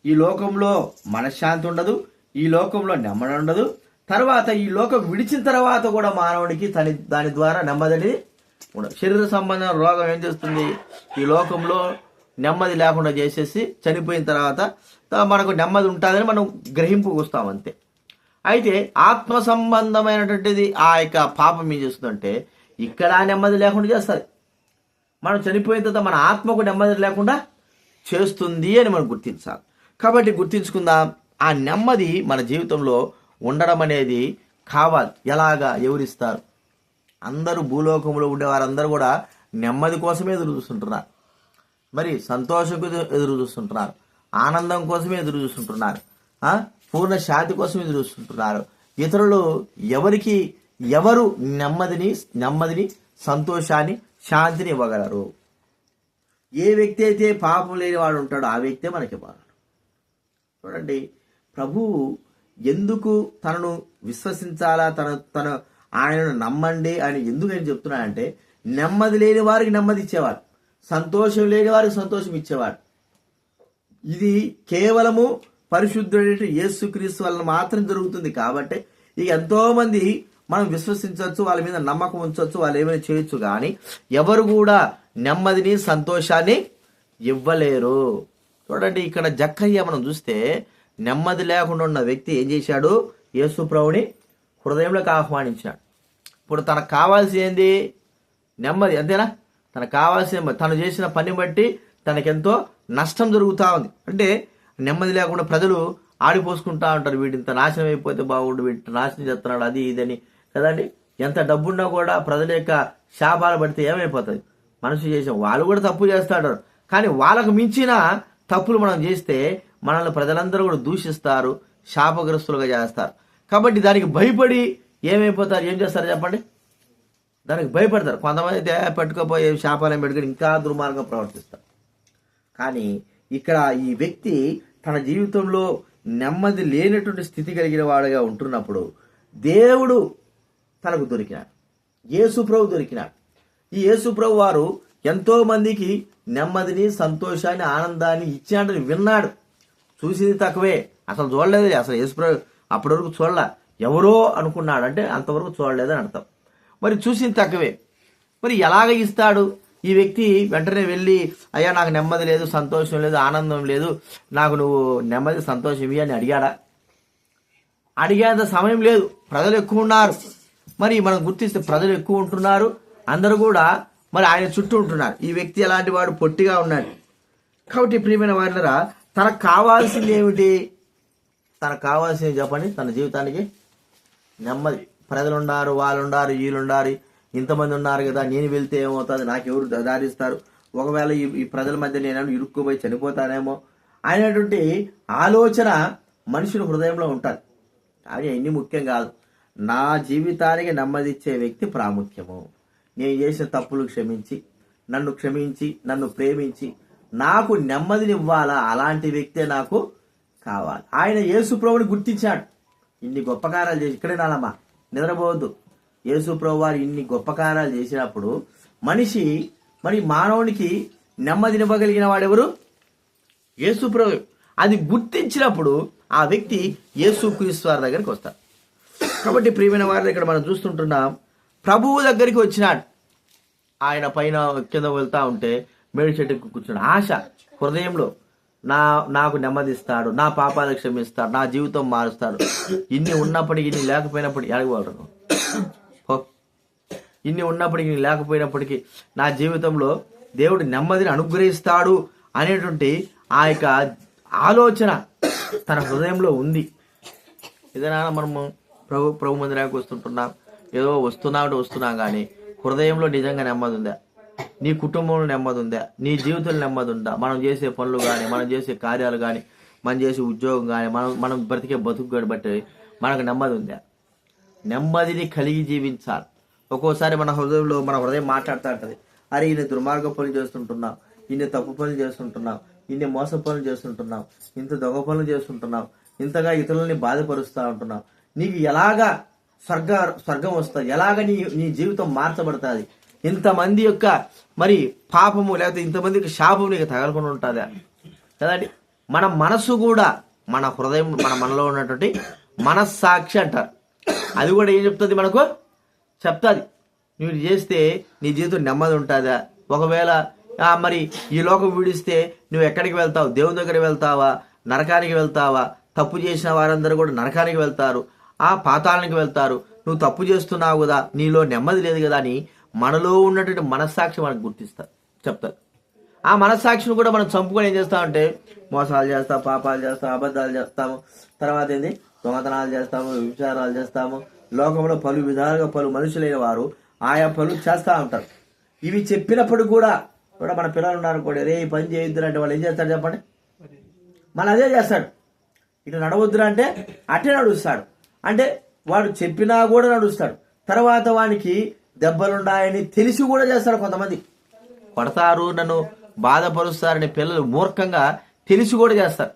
ఈ లోకంలో మనశ్శాంతి ఉండదు, ఈ లోకంలో నెమ్మది ఉండదు. తర్వాత ఈ లోకం విడిచిన తర్వాత కూడా మానవుడికి దాని ద్వారా నెమ్మది ఉండదు. శరీర సంబంధం రోగం ఏం చేస్తుంది? ఈ లోకంలో నెమ్మది లేకుండా చేసేసి చనిపోయిన తర్వాత మనకు నెమ్మది ఉంటుందని మనం గ్రహింపుకు వస్తాం అంతే. అయితే ఆత్మ సంబంధమైనటువంటిది ఆ యొక్క పాపం ఏం చేస్తుందంటే ఇక్కడ నెమ్మది లేకుండా చేస్తుంది. మనం చనిపోయిన తర్వాత మన ఆత్మకు నెమ్మది లేకుండా చేస్తుంది అని మనం గుర్తించాలి. కాబట్టి గుర్తించుకుందాం, ఆ నెమ్మది మన జీవితంలో ఉండడం అనేది కావాలి. ఎలాగా? ఎవరిస్తారు? అందరూ భూలోకంలో ఉండే వారందరూ కూడా నెమ్మది కోసమే ఎదురు చూస్తుంటున్నారు, మరి సంతోషం ఎదురు చూస్తుంటున్నారు, ఆనందం కోసమే ఎదురు చూస్తుంటున్నారు, పూర్ణ శాంతి కోసం ఎదురు చూస్తుంటున్నారు. ఇతరులు ఎవరు నెమ్మదిని సంతోషాన్ని శాంతిని ఇవ్వగలరు? ఏ వ్యక్తి అయితే పాపం లేని వాడు ఉంటాడో ఆ వ్యక్తే మనకి ఇవ్వగలరు. చూడండి, ప్రభువు ఎందుకు తనను విశ్వసించాలా, తన ఆయనను నమ్మండి అని ఎందుకు ఆయన చెప్తున్నాడంటే, నెమ్మది లేని వారికి నెమ్మది ఇచ్చేవాడు, సంతోషం లేని వారికి సంతోషం ఇచ్చేవాడు. ఇది కేవలము పరిశుద్ధుడైన యేసుక్రీస్తు వలన మాత్రం జరుగుతుంది. కాబట్టి ఇక ఎంతో మంది మనం విశ్వసించవచ్చు, వాళ్ళ మీద నమ్మకం ఉంచవచ్చు, వాళ్ళు ఏమైనా చేయొచ్చు, కానీ ఎవరు కూడా నెమ్మదిని సంతోషాన్ని ఇవ్వలేరు. చూడండి, ఇక్కడ జక్కయ్య మనం చూస్తే నెమ్మది లేకుండా ఉన్న వ్యక్తి ఏం చేశాడు? యేసు ప్రభుని హృదయంలోకి ఆహ్వానించాడు. ఇప్పుడు తనకు కావాల్సి ఏంది? నెమ్మది, అంతేనా? తనకు కావాల్సిన, తను చేసిన పని బట్టి తనకెంతో నష్టం జరుగుతూ ఉంది. అంటే నెమ్మది లేకుండా ప్రజలు ఆడిపోసుకుంటా ఉంటారు, వీడింత నాశనం అయిపోతే బాగుండు, వీటి నాశనం చేస్తున్నాడు, అది ఇదని కదండి. ఎంత డబ్బున్నా కూడా ప్రజల యొక్క శాపాలు పడితే ఏమైపోతుంది? మనిషి చేసిన వాళ్ళు కూడా తప్పు చేస్తాడు, కానీ వాళ్ళకు మించిన తప్పులు మనం చేస్తే మనల్ని ప్రజలందరూ కూడా దూషిస్తారు, శాపగ్రస్తులుగా చేస్తారు. కాబట్టి దానికి భయపడి ఏమైపోతారు? ఏం చేస్తారు చెప్పండి? దానికి భయపడతారు. కొంతమంది అయితే పట్టుకోపోయే శాపాలను పెట్టుకుని ఇంకా దుర్మార్గం ప్రవర్తిస్తారు. కానీ ఇక్కడ ఈ వ్యక్తి తన జీవితంలో నెమ్మది లేనటువంటి స్థితి కలిగిన వాడుగా ఉంటున్నప్పుడు దేవుడు తనకు దొరికినాడు, యేసుప్రభు దొరికినాడు. ఈ యేసుప్రభు వారు ఎంతో మందికి నెమ్మదిని, సంతోషాన్ని, ఆనందాన్ని ఇచ్చాడని విన్నాడు. చూసింది తక్కువే, అసలు చూడలేదు. అసలు యేసుప్రభు అప్పటి వరకు చూడలే, ఎవరో అనుకున్నాడు, అంటే అంతవరకు చూడలేదని అర్థం. మరి చూసింది తక్కువే, మరి ఎలాగ ఇస్తాడు? ఈ వ్యక్తి వెంటనే వెళ్ళి, అయ్యా నాకు నెమ్మది లేదు, సంతోషం లేదు, ఆనందం లేదు, నాకు నువ్వు నెమ్మది సంతోషం ఇవి అని అడిగాడా? అడిగేంత సమయం లేదు. ప్రజలు ఎక్కువ ఉన్నారు. మరి మనం గుర్తిస్తే ప్రజలు ఎక్కువ ఉంటున్నారు, అందరూ కూడా మరి ఆయన చుట్టూ ఉంటున్నారు. ఈ వ్యక్తి ఎలాంటి వాడు? పొట్టిగా ఉన్నాడు. కాబట్టి ప్రియమైన వారినరా, తనకు కావాల్సింది ఏమిటి? తనకు కావాల్సింది చెప్పండి. తన జీవితానికి నెమ్మది. ప్రజలు ఉన్నారు, వాళ్ళు ఉన్నారు, వీళ్ళుండారు, ఇంతమంది ఉన్నారు కదా, నేను వెళ్తే ఏమవుతుంది, నాకెవరు దారిస్తారు, ఒకవేళ ఈ ప్రజల మధ్య నేను ఇరుక్కుపోయి చనిపోతానేమో అనేటువంటి ఆలోచన మనుషుల హృదయంలో ఉంటుంది. కానీ అన్ని ముఖ్యం కాదు. నా జీవితానికి నెమ్మదిచ్చే వ్యక్తి ప్రాముఖ్యము. నేను చేసిన తప్పులు క్షమించి, నన్ను ప్రేమించి నాకు నెమ్మదినివ్వాలా, అలాంటి వ్యక్తే నాకు కావాలి. ఆయన యేసు ప్రభుని గుర్తించాడు. ఇన్ని గొప్ప కార్యాలు చేసి, ఇక్కడే నాలమ్మా నిద్రపోవద్దు. యేసు ప్రభు వారు ఇన్ని గొప్ప కార్యాలు చేసినప్పుడు మరి మానవునికి నెమ్మదినివ్వగలిగిన వాడెవరు? యేసు ప్రభు. అది గుర్తించినప్పుడు ఆ వ్యక్తి యేసుక్రీస్తు వారి దగ్గరికి వస్తాడు. కాబట్టి ప్రియమైన వారి ఇక్కడ మనం చూస్తుంటున్నాం, ప్రభువు దగ్గరికి వచ్చినాడు. ఆయన పైన కింద వెళ్తా ఉంటే మేడి చెట్టుకు కూర్చున్నాడు. ఆశ హృదయంలో, నాకు నెమ్మదిస్తాడు, నా పాపాలు క్షమిస్తాడు, నా జీవితం మారుస్తాడు. ఇన్ని ఉన్నప్పటికీ, ఇన్ని లేకపోయినప్పటికీ అడగవాడు, ఇన్ని ఉన్నప్పటికీ, ఇన్ని లేకపోయినప్పటికీ నా జీవితంలో దేవుడు నెమ్మదిని అనుగ్రహిస్తాడు అనేటువంటి ఆ యొక్క ఆలోచన తన హృదయంలో ఉంది. ఏదైనా మనము ప్రభు మందిరానికి వస్తుంటున్నాం, ఏదో వస్తున్నాం కానీ హృదయంలో నిజంగా నెమ్మది ఉందా? నీ కుటుంబంలో నెమ్మది ఉందా? నీ జీవితంలో నెమ్మది ఉందా? మనం చేసే పనులు కానీ, మనం చేసే కార్యాలు కానీ, మనం చేసే ఉద్యోగం కానీ, మనం బ్రతికే బతుకు బట్టి మనకు నెమ్మది ఉందా? నెమ్మదిని కలిగి జీవించాలి. ఒక్కోసారి మన హృదయం మాట్లాడుతూ ఉంటుంది, అరే ఇన్ని దుర్మార్గ పనులు చేస్తుంటున్నాం, ఇన్ని తప్పు పనులు చేస్తుంటున్నాం, ఇన్ని మోస పనులు చేస్తుంటున్నాం, ఇంత దొంగ పనులు చేస్తుంటున్నాం, ఇంతగా ఇతరులని బాధపరుస్తూ ఉంటున్నాం. నీకు ఎలాగా స్వర్గం వస్తుంది? ఎలాగ నీ జీవితం మార్చబడుతుంది? ఇంతమంది యొక్క మరి పాపము లేకపోతే ఇంతమంది యొక్క శాపము నీకు తగలకుండా ఉంటుందా కదండి. మన మనసు కూడా, మన హృదయం, మనలో ఉన్నటువంటి మనస్సాక్షి అంటారు, అది కూడా ఏం చెప్తుంది? మనకు చెప్తుంది, నువ్వు చేస్తే నీ జీవితం నెమ్మది ఉంటుందా? ఒకవేళ మరి ఈ లోకం విడిస్తే నువ్వు ఎక్కడికి వెళ్తావు? దేవుని దగ్గరికి వెళ్తావా? నరకానికి వెళ్తావా? తప్పు చేసిన వారందరూ కూడా నరకానికి వెళ్తారు, ఆ పాతాళానికి వెళ్తారు. నువ్వు తప్పు చేస్తున్నావు కదా, నీలో నెమ్మది లేదు కదా అని మనలో ఉన్నటువంటి మనస్సాక్షి మనకు చెప్తారు. ఆ మనస్సాక్షిని కూడా మనం చంపుకొని ఏం చేస్తామంటే మోసాలు చేస్తాం, పాపాలు చేస్తాం, అబద్ధాలు చేస్తాము, తర్వాత ఏంది దొంగతనాలు చేస్తాము, విచారాలు చేస్తాము. లోకంలో పలు విధాలుగా పలు మనుషులైన వారు ఆయా పనులు చేస్తూ ఉంటారు. ఇవి చెప్పినప్పుడు కూడా మన పిల్లలు ఉన్నారు కూడా, రే ఈ పని చేయొద్దురా అంటే వాళ్ళు ఏం చేస్తాడు చెప్పండి? మన అదే చేస్తాడు. ఇటు నడవద్దురా అంటే అట్టే నడుస్తాడు. అంటే వాడు చెప్పినా కూడా నడుస్తాడు. తర్వాత వానికి దెబ్బలుండాయని తెలిసి కూడా చేస్తాడు. కొంతమంది కొడతారు, నన్ను బాధపరుస్తారని పిల్లలు మూర్ఖంగా తెలిసి కూడా చేస్తారు.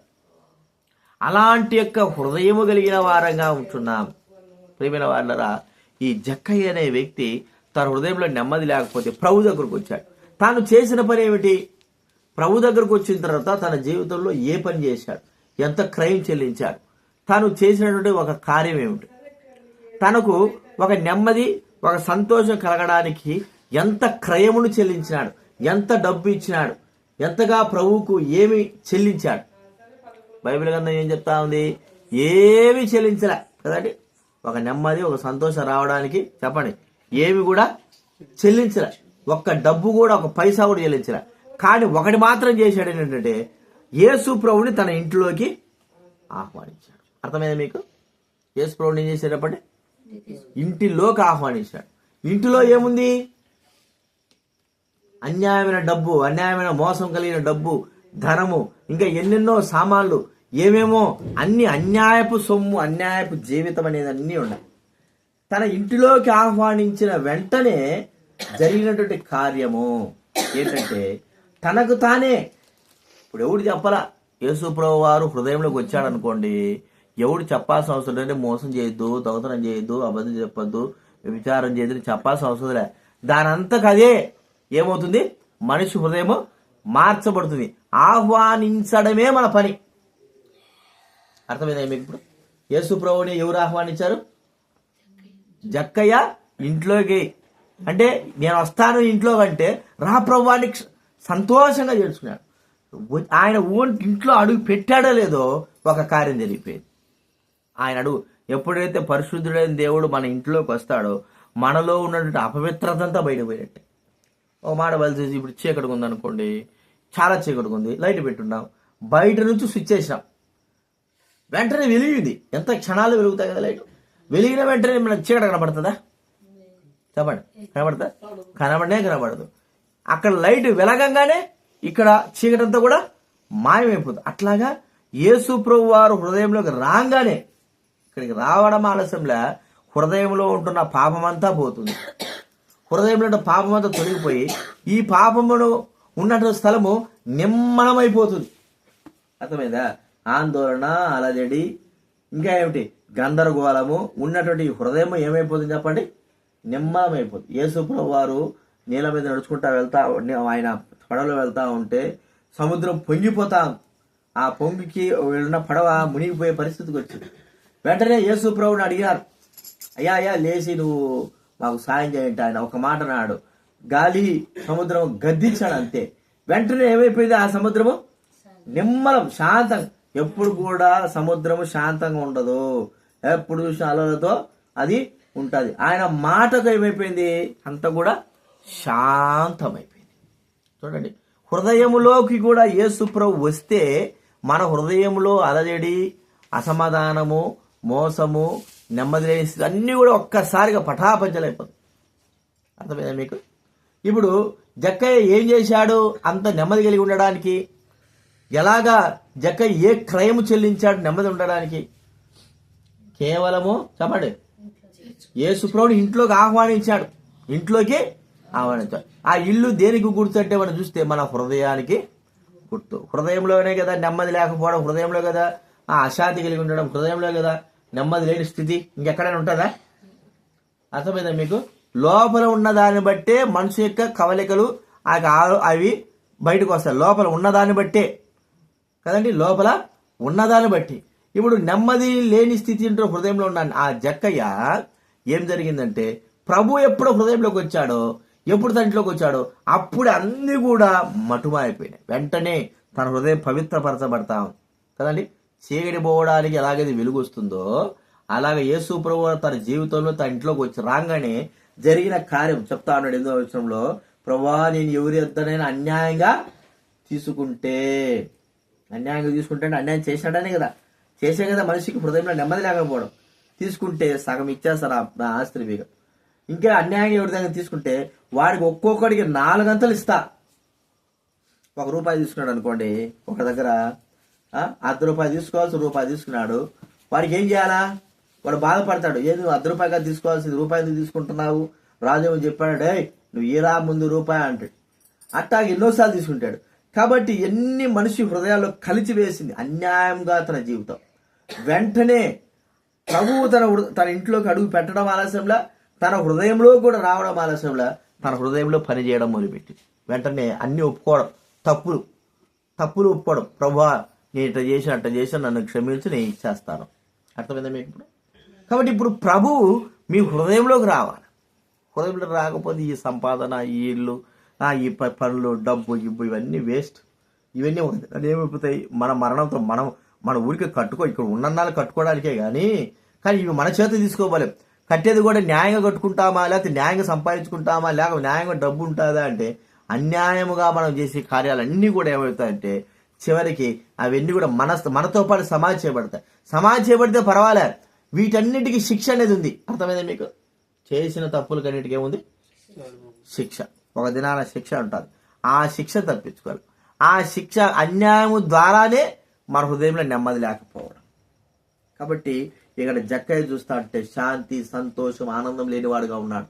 అలాంటి యొక్క హృదయము కలిగిన వారంగా ఉంటున్నాం. ప్రియమైన వాళ్ళరా, ఈ జక్కయ్య అనే వ్యక్తి తన హృదయంలో నెమ్మది లేకపోతే ప్రభు దగ్గరకు వచ్చాడు. తాను చేసిన పని ఏమిటి? ప్రభు దగ్గరకు వచ్చిన తర్వాత తన జీవితంలో ఏ పని చేశాడు, ఎంత క్రైమ్ చెల్లించాడు, తాను చేసినటువంటి ఒక కార్యం ఏమిటి, తనకు ఒక నెమ్మది, ఒక సంతోషం కలగడానికి ఎంత క్రయమును చెల్లించినాడు, ఎంత డబ్బు ఇచ్చినాడు, ఎంతగా ప్రభువుకు ఏమి చెల్లించాడు. బైబిల్ గ్రంథం ఏం చెప్తా ఉంది? ఏమి చెల్లించలే కదండి. ఒక నెమ్మది, ఒక సంతోషం రావడానికి చెప్పండి ఏమి కూడా చెల్లించలే. ఒక్క డబ్బు కూడా, ఒక పైసా కూడా చెల్లించలే. కానీ ఒకటి మాత్రం చేశాడు, ఏంటంటే యేసు ప్రభుని తన ఇంట్లోకి ఆహ్వానించాడు. అర్థమైందా మీకు? యేసు ప్రభుని ఏం చేశాడప్పటి? ఇంటిలోకి ఆహ్వానించాడు. ఇంటిలో ఏముంది? అన్యాయమైన డబ్బు, అన్యాయమైన మోసం కలిగిన డబ్బు, ధనము, ఇంకా ఎన్నెన్నో సామాన్లు, ఏమేమో అన్ని అన్యాయపు సొమ్ము, అన్యాయపు జీవితం అనేది అన్నీ ఉన్నాయి. తన ఇంటిలోకి ఆహ్వానించిన వెంటనే జరిగినటువంటి కార్యము ఏంటంటే తనకు తానే, ఇప్పుడు ఎవడు చెప్పాలా? యేసు ప్రభు వారు హృదయంలోకి వచ్చాడు అనుకోండి, ఎవడు చెప్పాల్సిన అవసరం లేదు. మోసం చేయొద్దు, దొంగతనం చేయొద్దు, అబద్ధం చెప్పొద్దు, విచారం చేయొద్దు చెప్పాల్సిన అవసరం లే. దానంతకు అదే ఏమవుతుంది? మనిషి హృదయము మార్చబడుతుంది. ఆహ్వానించడమే మన పని. అర్థమైందా మీకు? ఇప్పుడు యేసు ప్రభుని ఎవరు ఆహ్వానించారు? జక్కయ్య ఇంట్లోకి. అంటే నేను వస్తాను ఇంట్లో అంటే రా ప్రభువాన్ని సంతోషంగా చేర్చుకున్నాడు. ఆయన ఇంట్లో అడుగు పెట్టాడో లేదో ఒక కార్యం జరిగిపోయింది. ఆయన అడుగు ఎప్పుడైతే పరిశుద్ధుడైన దేవుడు మన ఇంట్లోకి వస్తాడో మనలో ఉన్నటువంటి అపవిత్రత అంతా బయటపోయినట్టే. ఒక మాట బలిసి, ఇప్పుడు చీకటిగా ఉందనుకోండి, చాలా చీకటిగా ఉంది, లైట్ పెట్టున్నాం, బయట నుంచి స్విచ్ వేసినాం, వెంటనే వెలిగింది. ఎంత క్షణాలు వెలుగుతాయి కదా లైట్. వెలిగిన వెంటనే మనకు చీకటి కనబడుతుందా? చెప్పండి, కనబడతా? కనబడదు. అక్కడ లైట్ వెలగంగానే ఇక్కడ చీకటంతా కూడా మాయమైపోతుంది. అట్లాగా యేసు ప్రభు వారు హృదయంలోకి రాగానే, ఇక్కడికి రావడం ఆలస్యంలో హృదయంలో ఉంటున్న పాపమంతా పోతుంది. హృదయంలో ఉన్న పాపమంతా తొలగిపోయి ఈ పాపమును ఉన్నటువంటి స్థలము నిమ్మనమైపోతుంది. అర్థమైందా? ఆందోళన, అలజడి, ఇంకా ఏమిటి గందరగోళము ఉన్నటువంటి హృదయం ఏమైపోతుంది చెప్పండి? నిమ్మనమైపోతుంది. యేసు ప్రభు వారు నీళ్ళ మీద నడుచుకుంటా వెళ్తా, ఆయన పడవలో వెళ్తా ఉంటే సముద్రం పొంగిపోతా, ఆ పొంగికి వెళ్ళిన పడవ మునిగిపోయే పరిస్థితికి వచ్చింది. వెంటనే యేసు ప్రభుని అడిగారు, అయ్యా లేచి నువ్వు మాకు సాయం చేయండి. ఆయన ఒక మాట అన్నాడు, గాలి సముద్రం గద్దించాడు, అంతే. వెంటనే ఏమైపోయింది? ఆ సముద్రము నిమ్మలం, శాంతం. ఎప్పుడు కూడా సముద్రము శాంతంగా ఉండదు, ఎప్పుడు చూసిన అలలతో అది ఉంటుంది. ఆయన మాటకు ఏమైపోయింది? అంత కూడా శాంతమైపోయింది. చూడండి, హృదయములోకి కూడా యేసు ప్రభు వస్తే మన హృదయంలో అలజడి, అసమాధానము, మోసము, నెమ్మది లేని స్థితి అన్నీ కూడా ఒక్కసారిగా పటాపంచలైపోతుంది. అర్థమైందా మీకు? ఇప్పుడు జక్కయ్య ఏం చేశాడు అంత నెమ్మది కలిగి ఉండడానికి? ఎలాగా జక్కయ్య ఏ క్రయము చెల్లించాడు నెమ్మది ఉండడానికి? కేవలము చెప్పండి, యేసు ప్రభుని ఇంట్లోకి ఆహ్వానించాడు. ఇంట్లోకి ఆహ్వానించాడు. ఆ ఇల్లు దేనికి గుర్తు అంటే మనం చూస్తే మన హృదయానికి గుర్తు. హృదయంలోనే కదా నెమ్మది లేకపోవడం, హృదయంలో కదా ఆ అశాంతి కలిగి ఉండడం, హృదయంలో కదా నెమ్మది లేని స్థితి. ఇంకెక్కడైనా ఉంటుందా? అర్థమైందా మీకు? లోపల ఉన్న దాన్ని బట్టే మనసు యొక్క కవలికలు అవి బయటకు వస్తాయి. లోపల ఉన్నదాన్ని బట్టే కదండి, లోపల ఉన్నదాన్ని బట్టి. ఇప్పుడు నెమ్మది లేని స్థితి ఏంటో హృదయంలో ఉన్నాను. ఆ జక్కయ్య ఏం జరిగిందంటే, ప్రభు ఎప్పుడు హృదయంలోకి వచ్చాడో, ఎప్పుడు తన ఇంట్లోకి వచ్చాడో అప్పుడు అన్ని కూడా మటుమాయిపోయినాయి. వెంటనే తన హృదయం పవిత్రపరచబడతా ఉంది కదండి. చీకటి పోవడానికి ఎలాగైతే వెలుగు వస్తుందో అలాగే యేసు ప్రభు తన జీవితంలో తన ఇంట్లోకి వచ్చి రాగానే జరిగిన కార్యం చెప్తా ఉన్నాడు. 8వ వచనంలో, ప్రభువా నేను ఎవరి వద్దనైనా అన్యాయంగా తీసుకుంటే అన్యాయం చేసినాడనే కదా, చేసే కదా మనిషికి హృదయంలో నెమ్మది లేకపోవడం. తీసుకుంటే సగం ఇచ్చేస్తారు ఆ ఆస్తి మీద. ఇంకా అన్యాయంగా ఎవరి దగ్గర తీసుకుంటే వాడికి ఒక్కొక్కడికి 4 గంటలు ఇస్తా. ₹1 తీసుకున్నాడు అనుకోండి, ఒక దగ్గర ₹1 తీసుకోవాల్సి ₹1 తీసుకున్నాడు. వాడికి ఏం చేయాలా? వాడు బాధపడతాడు, ఏది నువ్వు ₹1 తీసుకోవాల్సింది ₹1 తీసుకుంటున్నావు, రాజు ఏమని చెప్పాడు, నువ్వు ఈరా ముందు ₹1 అంటాడు. అట్టాగా ఎన్నోసార్లు తీసుకుంటాడు. కాబట్టి ఎన్ని మనిషి హృదయాల్లో కలిచి వేసింది అన్యాయంగా తన జీవితం. వెంటనే ప్రభువు తన ఇంట్లోకి అడుగు పెట్టడం ఆలస్యంలా, తన హృదయంలో కూడా రావడం ఆలస్యంలా, తన హృదయంలో పని చేయడం మొదలుపెట్టి వెంటనే అన్ని ఒప్పుకోవడం, తప్పులు ఒప్పుకోవడం. ప్రభువా నేను ఇట్లా చేశాను నన్ను క్షమించి నేను ఇచ్చేస్తాను. అర్థమైందా మీకు ఇప్పుడు? కాబట్టి ఇప్పుడు ప్రభువు మీ హృదయంలోకి రావాలి. హృదయంలో రాకపోతే ఈ సంపాదన, ఈ ఇల్లు, ఈ పనులు, డబ్బు ఇవన్నీ వేస్ట్. ఇవన్నీ ఏమైపోతాయి, మన మరణంతో మన ఊరికి ఇక్కడ ఉన్నన్నాళ్ళు కట్టుకోవడానికే కానీ ఇవి మన చేత తీసుకోవాలి. కట్టేది కూడా న్యాయంగా కట్టుకుంటామా, లేకపోతే న్యాయంగా సంపాదించుకుంటామా, లేకపోతే న్యాయంగా డబ్బు ఉంటుందా అంటే అన్యాయముగా మనం చేసే కార్యాలన్నీ కూడా ఏమవుతాయంటే చివరికి అవన్నీ కూడా మనతో పాటు సమాధి చేయబడతాయి. సమాధి చేయబడితే పర్వాలేదు, వీటన్నిటికీ శిక్ష అనేది ఉంది. అర్థమైందా మీకు? చేసిన తప్పులకన్నిటికీ ఏముంది? శిక్ష. ఒక దినాన శిక్ష ఉంటుంది. ఆ శిక్ష తప్పించుకోవాలి. ఆ శిక్ష అన్యాయము ద్వారానే మన హృదయంలో నెమ్మది లేకపోవడం. కాబట్టి ఇక్కడ జక్కయ్య చూస్తా అంటే శాంతి, సంతోషం, ఆనందం లేనివాడుగా ఉన్నాడు.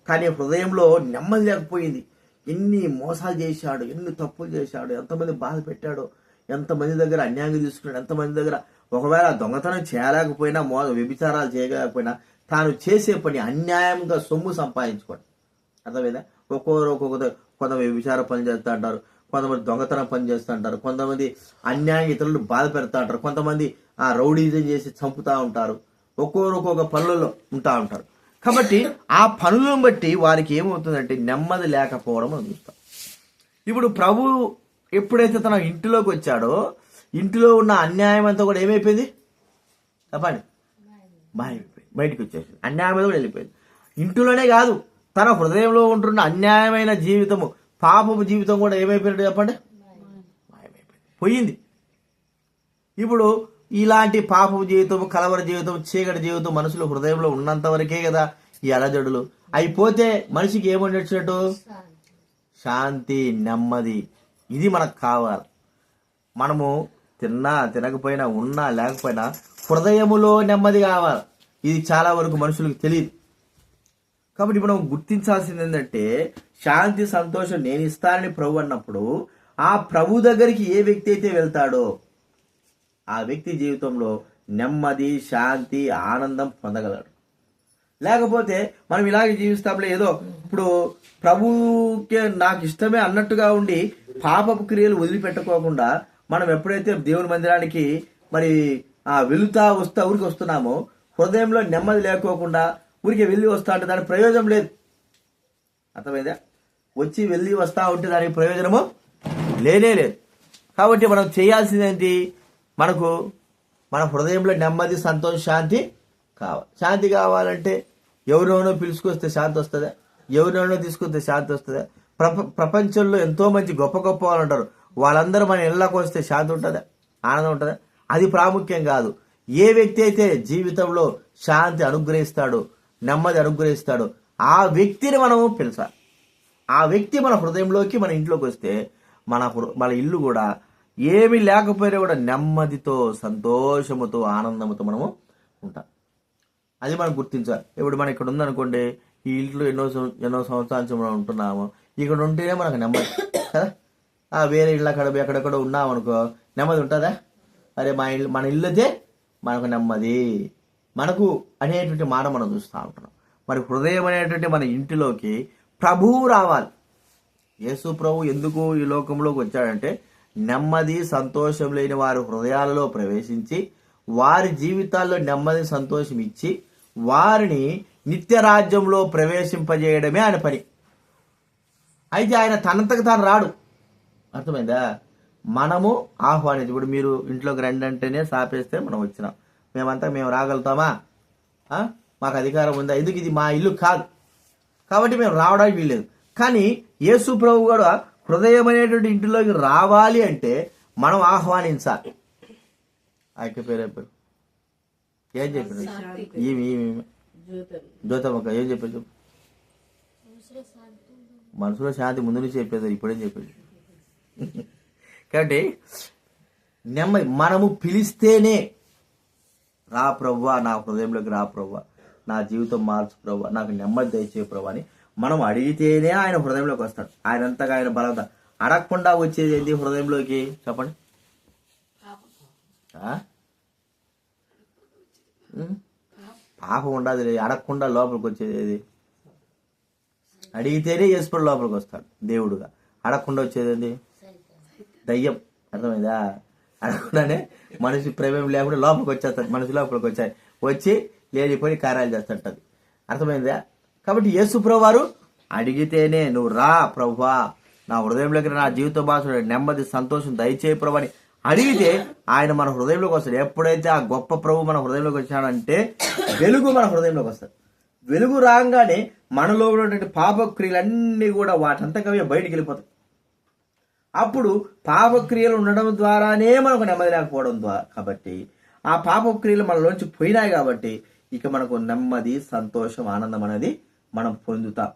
కానీ హృదయంలో నెమ్మది లేకపోయింది. ఎన్ని మోసాలు చేశాడు, ఎన్ని తప్పులు చేశాడు, ఎంతమంది బాధ పెట్టాడో, ఎంతమంది దగ్గర అన్యాయంగా తీసుకున్నాడు, ఎంతమంది దగ్గర ఒకవేళ దొంగతనం చేయలేకపోయినా, వ్యభిచారాలు చేయలేకపోయినా తాను చేసే పని అన్యాయంగా సొమ్ము సంపాదించుకోండి. అర్థమైందా? ఒక్కొక్క కొంత వ్యభిచార పని చేస్తూ అంటారు, కొంతమంది దొంగతనం పని చేస్తూ అంటారు, కొంతమంది అన్యాయం ఇతరులు బాధ పెడతా ఉంటారు, కొంతమంది రౌడీజం చేసి చంపుతా ఉంటారు, ఒక్కొక్క పనులలో ఉంటా ఉంటారు. కాబట్టి ఆ పనులను బట్టి వారికి ఏమవుతుందంటే నెమ్మది లేకపోవడం అని చూస్తాం. ఇప్పుడు ప్రభు ఎప్పుడైతే తన ఇంటిలోకి వచ్చాడో ఇంటిలో ఉన్న అన్యాయం అంతా కూడా ఏమైపోయింది చెప్పండి? మాయమైపోయింది, బయటకు వచ్చేసింది. అన్యాయం కూడా వెళ్ళిపోయింది. ఇంటిలోనే కాదు, తన హృదయంలో ఉంటున్న అన్యాయమైన జీవితము, పాపపు జీవితం కూడా ఏమైపోయినట్టు చెప్పండి? మాయమైపోయింది, పోయింది. ఇప్పుడు ఇలాంటి పాపపు జీవితం, కలవర జీవితం, చీకటి జీవితం మనసులో హృదయంలో ఉన్నంత వరకే కదా ఈ అలజడులు. అయిపోతే మనిషికి ఏమని వచ్చినట్టు? శాంతి, నెమ్మది. ఇది మనకు కావాలి. మనము తిన్నా తినకపోయినా, ఉన్నా లేకపోయినా హృదయములో నెమ్మది కావాలి. ఇది చాలా వరకు మనుషులకు తెలియదు. కాబట్టి మనం గుర్తించాల్సింది ఏంటంటే శాంతి, సంతోషం నేను ఇస్తానని ప్రభు అన్నప్పుడు ఆ ప్రభు దగ్గరికి ఏ వ్యక్తి అయితే వెళ్తాడో ఆ వ్యక్తి జీవితంలో నెమ్మది, శాంతి, ఆనందం పొందగలడు. లేకపోతే మనం ఇలాగే జీవిస్తాంలే, ఏదో ఇప్పుడు ప్రభువుకే నాకు ఇష్టమే అన్నట్టుగా ఉండి పాపపు క్రియలు వదిలిపెట్టుకోకుండా మనం ఎప్పుడైతే దేవుని మందిరానికి మరి వెళుతా ఊరికి వస్తున్నామో హృదయంలో నెమ్మది లేకోకుండా ఊరికి వెళ్ళి వస్తా అంటే దానికి ప్రయోజనం లేదు. అర్థమైందా? వచ్చి వెళ్ళి వస్తా ఉంటే దానికి ప్రయోజనము లేనే లేదు. కాబట్టి మనం చేయాల్సిందేంటి? మనకు మన హృదయంలో నెమ్మది, సంతోషం, శాంతి కావాలి. శాంతి కావాలంటే ఎవరినో పిలుచుకొస్తే శాంతి వస్తుందా? ఎవరినో తీసుకొస్తే శాంతి వస్తుందా? ప్రపంచంలో ఎంతో మంది గొప్ప గొప్ప వాళ్ళు ఉంటారు, వాళ్ళందరూ మన ఇళ్ళకి వస్తే శాంతి ఉంటుందా? ఆనందం ఉంటుందా? అది ప్రాముఖ్యం కాదు. ఏ వ్యక్తి అయితే జీవితంలో శాంతి అనుగ్రహిస్తాడో, నెమ్మది అనుగ్రహిస్తాడో ఆ వ్యక్తిని మనము పిలిచాలి. ఆ వ్యక్తి మన హృదయంలోకి, మన ఇంట్లోకి వస్తే మన ఇల్లు కూడా ఏమీ లేకపోయినా కూడా నెమ్మదితో, సంతోషముతో, ఆనందముతో మనము ఉంటాం. అది మనం గుర్తించాలి. ఇప్పుడు మనం ఇక్కడ ఉందనుకోండి, ఈ ఇంట్లో ఎన్నో సంవత్సరాల నుంచి మనం ఉంటున్నాము, ఇక్కడ ఉంటేనే మనకు నెమ్మది కదా. వేరే ఇళ్ళ ఎక్కడెక్కడ ఉన్నామనుకో నెమ్మది ఉంటుందా? అరే మన ఇల్లుతే మనకు నెమ్మది, మనకు అనేటువంటి మాట మనం చూస్తూ ఉంటున్నాం. మరి హృదయం అనేటువంటి మన ఇంటిలోకి ప్రభువు రావాలి. యేసు ప్రభు ఎందుకు ఈ లోకంలోకి వచ్చాడంటే నెమ్మది, సంతోషం లేని వారి హృదయాలలో ప్రవేశించి వారి జీవితాల్లో నెమ్మది, సంతోషం ఇచ్చి వారిని నిత్య రాజ్యంలో ప్రవేశింపజేయడమే ఆయన పని. అయితే ఆయన తనంతకు తాను రాడు. అర్థమైందా? మనము ఆహ్వానించి, ఇప్పుడు మీరు ఇంట్లోకి రండి అంటేనే సాపేస్తే మనం వచ్చినాం. మేము రాగలుగుతామా? మాకు అధికారం ఉందా? ఎందుకు ఇది మా ఇల్లు కాదు కాబట్టి మేము రావడానికి వీల్లేదు. కానీ యేసు ప్రభు కూడా హృదయం అనేటువంటి ఇంటిలోకి రావాలి అంటే మనం ఆహ్వానించాలి. ఆయన పేరు ఏం చెప్పాడు? జ్యోతమ్మక్క ఏం చెప్పాడు? మనసులో శాంతి ముందు నుంచి చెప్పేది, ఇప్పుడేం చెప్పాడు? కాబట్టి నెమ్మది మనము పిలిస్తేనే రా ప్రభువా, నా హృదయంలోకి రా ప్రభువా, నా జీవితం మార్చు ప్రభువా, నాకు నెమ్మది దయచే ప్రభువా అని మనం అడిగితేనే ఆయన హృదయంలోకి వస్తాడు. ఆయనంతగా ఆయన బలత అడగకుండా వచ్చేది ఏంటి హృదయంలోకి చెప్పండి? పాపం ఉండదు. అడగకుండా లోపలికి వచ్చేది ఏది? అడిగితేనే యేసుప్రభు లోపలికి వస్తాడు దేవుడుగా. అడగకుండా వచ్చేది ఏంటి? దయ్యం. అర్థమైందా? అడగకుండానే మనిషి ప్రేమం లేకుండా లోపలికి వచ్చేస్తాడు. మనిషి లోపలికి వచ్చి లేనిపోయి కార్యాలు చేస్తుంటది. అర్థమైందా? కాబట్టి యేసు ప్రభు వారు అడిగితేనే నువ్వు రా ప్రభువా, నా హృదయంలోకి నా జీవిత భాషలో నెమ్మది సంతోషం దయచేయి ప్రభు అని అడిగితే ఆయన మన హృదయంలోకి వస్తాడు. ఎప్పుడైతే ఆ గొప్ప ప్రభు మన హృదయంలోకి వచ్చాడంటే వెలుగు మన హృదయంలోకి వస్తాడు. వెలుగు రాగానే మనలో ఉన్నటువంటి పాపక్రియలన్నీ కూడా వాటంతకవే బయటికి వెళ్ళిపోతాయి. అప్పుడు పాపక్రియలు ఉండడం ద్వారానే మనకు నెమ్మది లేకపోవడం ద్వారా, కాబట్టి ఆ పాపక్రియలు మనలోంచి పోయినాయి కాబట్టి ఇక మనకు నెమ్మది సంతోషం ఆనందం అనేది మనం పొందుతాం.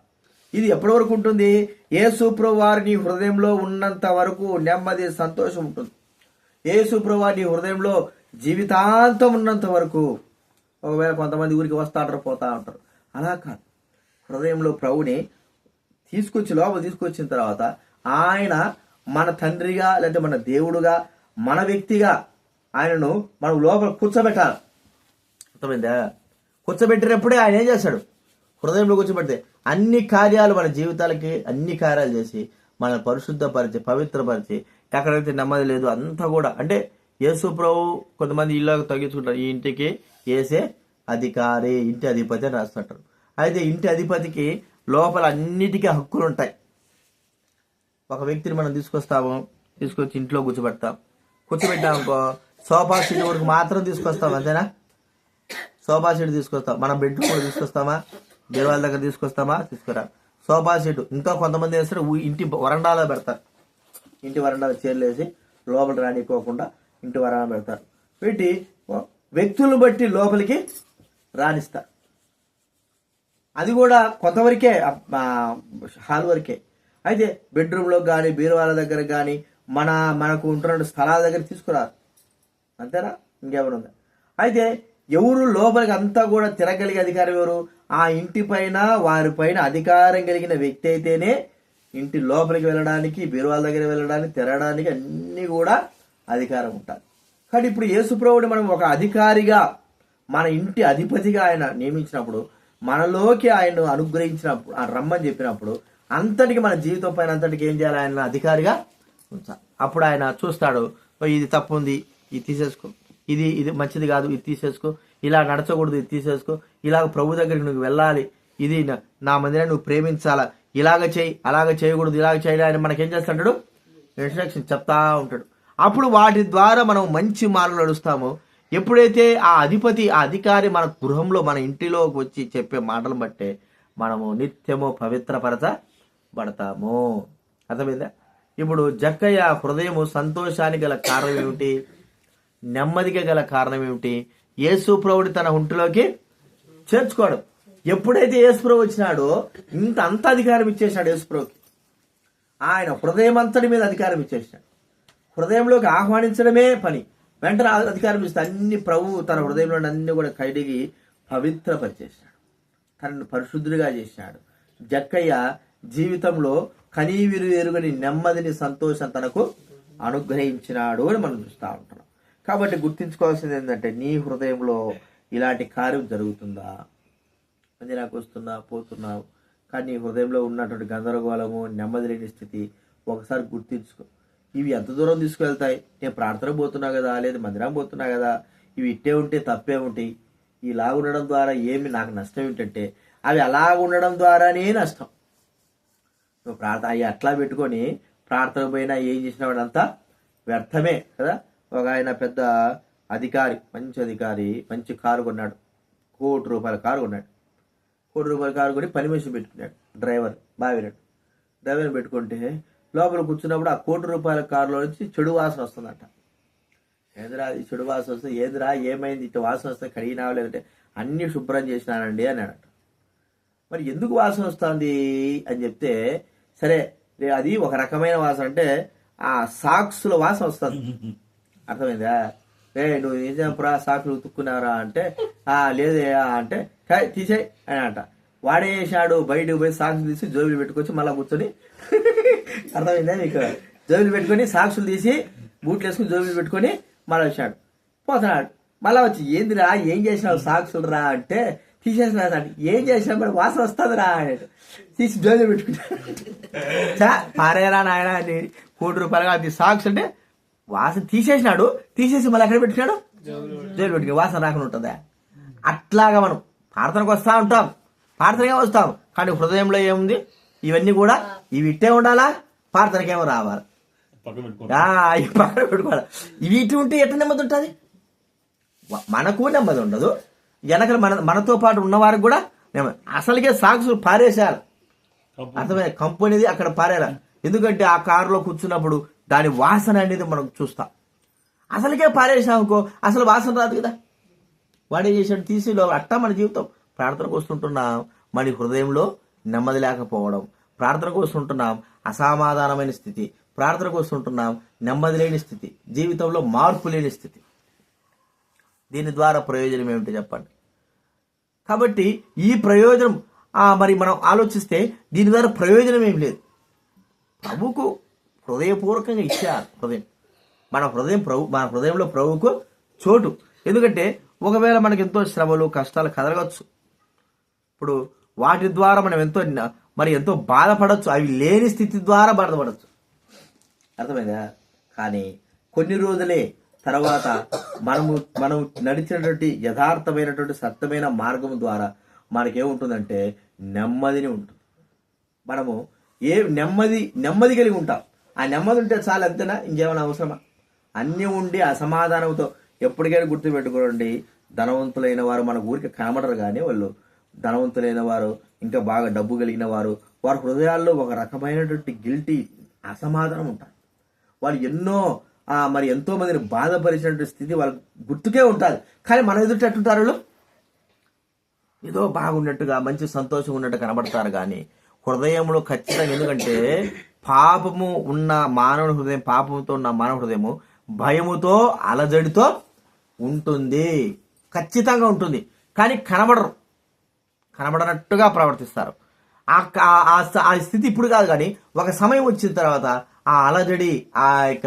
ఇది ఎప్పటి వరకు ఉంటుంది? యేసు ప్రభు వారు నీ హృదయంలో ఉన్నంత వరకు నెమ్మది సంతోషం ఉంటుంది. యేసు ప్రభు వారు నీ హృదయంలో జీవితాంతం ఉన్నంత వరకు. ఒకవేళ కొంతమంది ఊరికి వస్తా ఉంటారు, పోతా ఉంటారు, అలా కాదు. హృదయంలో ప్రభుని లోపల తీసుకొచ్చిన తర్వాత ఆయన మన తండ్రిగా లేకపోతే మన దేవుడుగా మన వ్యక్తిగా ఆయనను మనం లోపల కూర్చోబెట్టాలి. అర్థమైందా? కూర్చోబెట్టినప్పుడే ఆయన ఏం చేస్తాడు? హృదయంలో కూర్చోబెడితే అన్ని కార్యాలు మన జీవితాలకి అన్ని కార్యాలు చేసి మన పరిశుద్ధపరిచి పవిత్రపరిచి ఎక్కడైతే నెమ్మది లేదు అంతా కూడా, అంటే యేసు ప్రభు కొంతమంది ఇళ్ళకు తగ్గించుకుంటారు, ఈ ఇంటికి ఏసే అధికారి, ఇంటి అధిపతి అని రాస్తుంటారు. అయితే ఇంటి అధిపతికి లోపల అన్నిటికీ హక్కులు ఉంటాయి. ఒక వ్యక్తిని మనం తీసుకొచ్చి ఇంట్లో కూర్చోబెట్టామనుకో, సోఫా సీట్ వరకు మాత్రం తీసుకొస్తాం, అంతేనా? సోఫా సీట్ తీసుకొస్తాం, మనం బెడ్రూమ్ కూడా తీసుకొస్తామా? దేవాల దగ్గర తీసుకొస్తామా? తీసుకురా. సోఫా సీటు ఇంకా కొంతమంది వేస్తారు ఇంటి వరండాలో పెడతారు. ఇంటి వరండాలో చైర్లు వేసి లోపల రానికోకుండా ఇంటి వరండా పెడతారు. పెట్టి వ్యక్తులను బట్టి లోపలికి రాణిస్తారు. అది కూడా కొంతవరకే, హాల్ వరకే. అయితే బెడ్రూమ్లో కానీ బీరువాల దగ్గర కానీ మనకు ఉంటున్న స్థలాల దగ్గర తీసుకురారు, అంతేనా? ఇంకెవరుందా? అయితే ఎవరు లోపలికి అంతా కూడా తిరగలిగే అధికారం ఎవరు? ఆ ఇంటి పైన వారిపైన అధికారం కలిగిన వ్యక్తి అయితేనే ఇంటి లోపలికి వెళ్ళడానికి, బీరువాల దగ్గర వెళ్ళడానికి, తిరగడానికి అన్ని కూడా అధికారం ఉంటుంది. కానీ ఇప్పుడు యేసు ప్రభువుని మనం ఒక అధికారిగా, మన ఇంటి అధిపతిగా ఆయన నియమించినప్పుడు, మనలోకి ఆయన అనుగ్రహించినప్పుడు, ఆయన రమ్మని చెప్పినప్పుడు అంతటికి మన జీవితం పైన అంతటికి ఏం చేయాలి? ఆయన అధికారిగా ఉంచాలి. అప్పుడు ఆయన చూస్తాడు, ఇది తప్పు ఉంది, ఇది తీసేసుకో, ఇది మంచిది కాదు, ఇది తీసేసుకో, ఇలా నడచకూడదు, ఇది తీసేసుకో, ఇలాగ ప్రభు దగ్గరికి నువ్వు వెళ్ళాలి, ఇది నా మందిరాన్ని నువ్వు ప్రేమించాలా, ఇలాగ చేయి, అలాగ చేయకూడదు, ఇలాగ చేయాలి అని మనకేం చేస్తాడు? ఇన్స్ట్రక్షన్ చెప్తా ఉంటాడు. అప్పుడు వాటి ద్వారా మనం మంచి మార్గంలో నడుస్తాము. ఎప్పుడైతే ఆ అధిపతి, ఆ అధికారి మన గృహంలో, మన ఇంటిలోకి వచ్చి చెప్పే మాటలు బట్టే మనము నిత్యము పవిత్రపరచబడతాము. అర్థమైందా? ఇప్పుడు జక్కయ్య హృదయము సంతోషానికి గల కారణం ఏమిటి? నెమ్మదిగా గల కారణం ఏమిటి? యేసు ప్రభుని తన ఒంటిలోకి చేర్చుకోవడం. ఎప్పుడైతే యేసు ప్రభు వచ్చినాడో అంత అధికారం ఇచ్చేసాడు యేసు ప్రభుకి. ఆయన హృదయం అంతటి మీద అధికారం ఇచ్చేసాడు. హృదయంలోకి ఆహ్వానించడమే పని. వెంటనే అధికారం ఇస్తే అన్ని ప్రభు తన హృదయంలో అన్ని కూడా కడిగి పవిత్రపరిచేశాడు, తనను పరిశుద్ధుడిగా చేశాడు. జక్కయ్య జీవితంలో కనీవిరు ఎరుగని నెమ్మదిని, సంతోషం తనకు అనుగ్రహించినాడు అని మనం చూస్తూ ఉంటున్నాం. కాబట్టి గుర్తించుకోవాల్సింది ఏంటంటే, నీ హృదయంలో ఇలాంటి కార్యం జరుగుతుందా? మందిరానికి వస్తున్నా, పోతున్నావు, కానీ నీ హృదయంలో ఉన్నటువంటి గందరగోళము, నెమ్మది లేని స్థితి ఒకసారి గుర్తించుకో. ఇవి ఎంత దూరం తీసుకువెళ్తాయి? నేను ప్రార్థన పోతున్నా కదా, లేదా మందిరం పోతున్నా కదా, ఇవి ఇట్టే ఉంటే తప్పే ఉంటాయి. ఇలా ఉండడం ద్వారా నాకు నష్టం ఏంటంటే, అవి అలా ఉండడం ద్వారానే నష్టం. నువ్వు అవి అట్లా పెట్టుకొని ప్రార్థన పోయినా ఏం చేసినా వాడంతా వ్యర్థమే కదా. ఒక ఆయన పెద్ద అధికారి, మంచి కారు కొన్నాడు, ₹1 కోటి కారు కొన్నాడు. ₹1 కోటి కారు కొని పని మనిషి పెట్టుకున్నాడు, డ్రైవర్ పెట్టుకుంటే లోపల కూర్చున్నప్పుడు ఆ ₹1 కోటి కారులో నుంచి చెడు వాసన వస్తుందంట. ఏదిరా ఈ చెడు వాసన వస్తే, ఏదిరా ఏమైంది ఇటు వాసన వస్తే, కడిగినావా లేదంటే అన్ని శుభ్రం చేసినానండి అన్నాడట. మరి ఎందుకు వాసన వస్తుంది అని చెప్తే, సరే అది ఒక రకమైన వాసన, అంటే ఆ సాక్స్ల వాసన వస్తుంది. అర్థమైందా? నువ్వు నిజంపురా సాకులు ఉతుక్కున్నారా అంటే, లేదే అంటే, తీసేయి అని అంట. వాడే వేసాడు, బయటకు పోయి సాక్స్ తీసి జోబులు పెట్టుకొచ్చి మళ్ళీ కూర్చొని, అర్థమైందా మీకు? జోబులు పెట్టుకొని సాక్సులు తీసి బూట్లు వేసుకుని జోబులు పెట్టుకొని మళ్ళీ వచ్చాడు, పోతున్నాడు. మళ్ళీ వచ్చి, ఏందిరా ఏం చేసినావు సాక్సులు రా అంటే, తీసేసిన ఏం చేసినా మరి వాసన వస్తుంది రా అని తీసి జోబులు పెట్టుకుంటాడు. పారేరా నాయన ₹1 కోటి అది సాక్స్ అంటే వాసన తీసేసి మళ్ళీ ఎక్కడ పెట్టుకున్నాడు? జోబులు పెట్టుకుని వాసన రాకుండా ఉంటుందా? అట్లాగా మనం ప్రార్థనకు వస్తూ ఉంటాం, ప్రార్థనకే వస్తాం, కానీ హృదయంలో ఏముంది? ఇవన్నీ కూడా ఇవి ఇట్టే ఉండాలా, ప్రార్థనకేమో రావాలి. ఇవి పక్కన పెట్టుకోవాలి. ఇవి ఇటు ఉంటే ఎట్లా నెమ్మది ఉంటుంది? మనకు నెమ్మది ఉండదు, వెనక మనతో పాటు ఉన్నవారికి కూడా నెమ్మది. అసలుకే సాక్సులు పారేసారు, అర్థమైంది? కంపెనీది అక్కడ పారేలా. ఎందుకంటే ఆ కారులో కూర్చున్నప్పుడు దాని వాసన అనేది మనం చూస్తాం. అసలుకే పారేసామనుకో అసలు వాసన రాదు కదా. వాడు ఏం చేసాడు? తీసి అట్టా మన జీవితం. ప్రార్థనకు వస్తుంటున్నాం, మన హృదయంలో నెమ్మది లేకపోవడం. ప్రార్థనకు వస్తుంటున్నాం, అసమాధానమైన స్థితి. ప్రార్థనకు వస్తుంటున్నాం, నెమ్మది లేని స్థితి, జీవితంలో మార్పు లేని స్థితి. దీని ద్వారా ప్రయోజనం ఏమిటో చెప్పండి. కాబట్టి ఈ ప్రయోజనం మరి మనం ఆలోచిస్తే దీని ద్వారా ప్రయోజనం ఏం లేదు. ప్రభువుకు హృదయపూర్వకంగా ఇచ్చారు హృదయం. మన హృదయంలో ప్రభువుకు చోటు. ఎందుకంటే ఒకవేళ మనకు ఎంతో శ్రమలు కష్టాలు కలగచ్చు. ఇప్పుడు వాటి ద్వారా మనం ఎంతో బాధపడవచ్చు. అవి లేని స్థితి ద్వారా బాధపడచ్చు, అర్థమైందా? కానీ కొన్ని రోజులే తర్వాత మనం నడిచినటువంటి యథార్థమైనటువంటి సత్యమైన మార్గం ద్వారా మనకేముంటుందంటే నెమ్మదిని ఉంటుంది. మనము నెమ్మది కలిగి ఉంటాం. ఆ నెమ్మది ఉంటే చాలు, అంతేనా? ఇంకేమైనా అవసరమా? అన్నీ ఉండి అసమాధానంతో ఎప్పటికైనా గుర్తుపెట్టుకోండి, ధనవంతులైన వారు మన ఊరికి కనబడరు, కానీ వాళ్ళు ధనవంతులైన వారు, ఇంకా బాగా డబ్బు కలిగిన వారు, వారి హృదయాల్లో ఒక రకమైనటువంటి గిల్టీ, అసమాధానం ఉంటారు. వాళ్ళు ఎంతో మందిని బాధపరిచినటువంటి స్థితి వాళ్ళకి గుర్తుకే ఉంటుంది. కానీ మన ఎదుట ఎట్టుంటారు? వాళ్ళు ఏదో బాగున్నట్టుగా మంచి సంతోషం ఉన్నట్టు కనబడతారు, కానీ హృదయంలో ఖచ్చితంగా, ఎందుకంటే పాపము ఉన్న మానవుని హృదయం, పాపంతో ఉన్న మానవ హృదయము భయముతో అలజడితో ఉంటుంది, ఖచ్చితంగా ఉంటుంది. కానీ కనబడనట్టుగా ప్రవర్తిస్తారు. ఆ స్థితి ఇప్పుడు కాదు, కానీ ఒక సమయం వచ్చిన తర్వాత ఆ అలజడి, ఆ యొక్క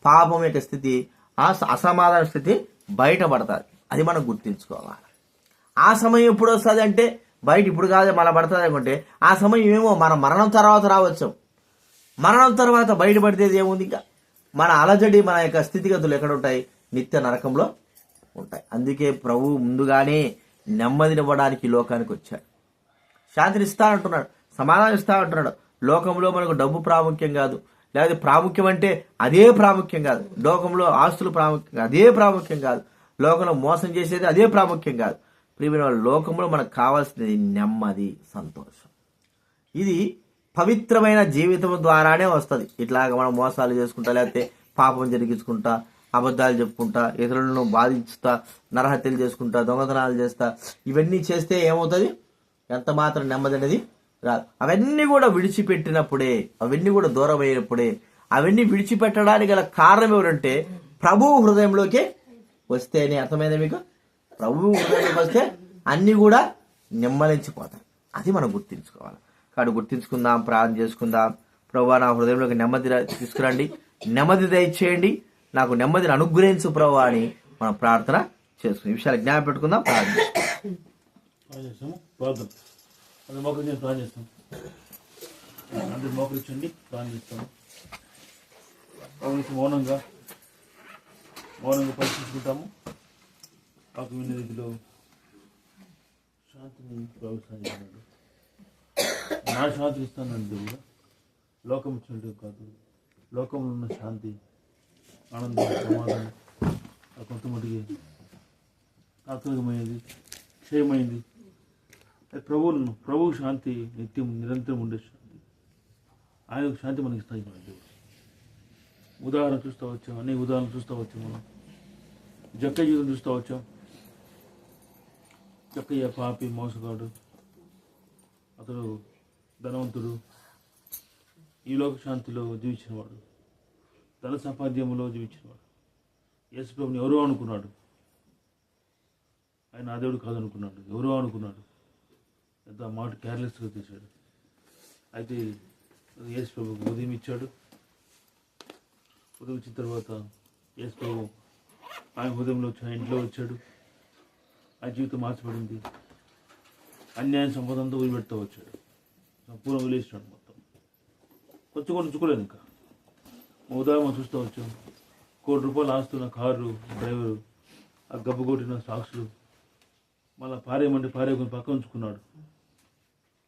పాపం యొక్క స్థితి, ఆ అసమాధాన స్థితి బయటపడతాది. అది మనం గుర్తించుకోవాలి. ఆ సమయం ఎప్పుడు వస్తుంది అంటే, బయట ఇప్పుడు కాదు మళ్ళీ పడుతుంది అనుకుంటే, ఆ సమయం ఏమో మన మరణం తర్వాత రావచ్చు. మరణం తర్వాత బయటపడితేది ఏముంది? ఇంకా మన అలజడి, మన యొక్క స్థితిగతులు ఎక్కడ ఉంటాయి? నిత్య నరకంలో ఉంటాయి. అందుకే ప్రభువు ముందుగానే నెమ్మదినివ్వడానికి లోకానికి వచ్చాడు. శాంతిని ఇస్తా అంటున్నాడు, సమాధానం ఇస్తా అంటున్నాడు. లోకంలో మనకు డబ్బు ప్రాముఖ్యం కాదు, లేకపోతే ప్రాముఖ్యం అంటే అదే ప్రాముఖ్యం కాదు. లోకంలో ఆస్తులు ప్రాముఖ్యం, అదే ప్రాముఖ్యం కాదు. లోకంలో మోసం చేసేది అదే ప్రాముఖ్యం కాదు. ప్రియమైన లోకంలో మనకు కావాల్సినది నెమ్మది, సంతోషం. ఇది పవిత్రమైన జీవితం ద్వారానే వస్తుంది. ఇట్లాగ మనం మోసాలు చేసుకుంటా, లేకపోతే పాపం జరిగించుకుంటా, అబద్ధాలు చెప్పుకుంటా, ఇతరులను బాధించుతా, నరహత్యలు చేసుకుంటా, దొంగతనాలు చేస్తా, ఇవన్నీ చేస్తే ఏమవుతుంది? ఎంత మాత్రం నెమ్మది అనేది రాదు. అవన్నీ కూడా విడిచిపెట్టినప్పుడే, అవన్నీ కూడా దూరం అయినప్పుడే, అవన్నీ విడిచిపెట్టడానికి గల కారణం ఎవరంటే ప్రభువు హృదయంలోకి వస్తేనే. అర్థమైందా మీకు? ప్రభువు హృదయంలోకి వస్తే అన్నీ కూడా నెమ్మదించిపోతాయి. అది మనం గుర్తించుకోవాలి. కాబట్టి గుర్తించుకుందాం, ప్రార్థన చేసుకుందాం. ప్రభువా, నా హృదయంలోకి నెమ్మది తీసుకురండి, నెమ్మది దయచేయండి, నాకు నెమ్మదిని అనుగ్రహించు ప్రభువా అని మనం ప్రార్థన చేసుకుని ఈ విషయాలు జ్ఞాపకం పెట్టుకుందాం. ప్రార్థన మోకరించండి, ప్రార్థన చేస్తాము. మౌనంగా పరిశీలించుకుంటాము. నాకు విన్న రీతిలో శాంతిని ప్రవేశించాడు. నా శాంతి ఇస్తానండి దేవుడు, లోకం ఇచ్చినట్టు కాదు. లోకంలో ఉన్న శాంతి, ఆనందం, సమాధానం కొంతమటికి తాత్కాలికమైనది, క్షయమైంది. ప్రభు శాంతి నిత్యం నిరంతరం ఉండే శాంతి. ఆయన శాంతి మనకి ఇస్తాయి. దేవుడు ఉదాహరణ చూస్తూ వచ్చాం, అనేక ఉదాహరణలు చూస్తూ వచ్చాం. మనం జక్కయ్య జీవితం చూస్తూ వచ్చాం. జక్కయ్య పాపి, మోసగాడు, అతడు ధనవంతుడు, ఈ లోక శాంతిలో జీవించినవాడు, ధన సంపాద్యంలో జీవించినవాడు. యేసు ప్రభుని ఎవరో అనుకున్నాడు, ఆయన ఆ దేవుడు కాదనుకున్నాడు, ఎవరో అనుకున్నాడు. ఎంత మాట కేర్లెస్గా తీశాడు. అయితే యేసు ప్రభుకు ఉదయం ఇచ్చాడు. ఉదయం ఇచ్చిన తర్వాత యేసు ప్రభు ఆయన ఉదయంలో ఇంట్లో వచ్చాడు. ఆ జీవితం మార్చబడింది. అన్యాయం సంపదంతో వదిలిపెడుతూ వచ్చాడు. సంపూర్ణ వదిలేసినాడు మొత్తం. కొంచెం కూడా ఉంచుకోలేదు. ఇంకా ఉదాహరణ చూస్తూ వచ్చాం. ₹1,00,00,000 ఆస్తున్న కారు డ్రైవరు, ఆ గబ్బు కొట్టిన సాక్షులు, మళ్ళీ పారేయమంటే పారేయకుండా పక్క ఉంచుకున్నాడు.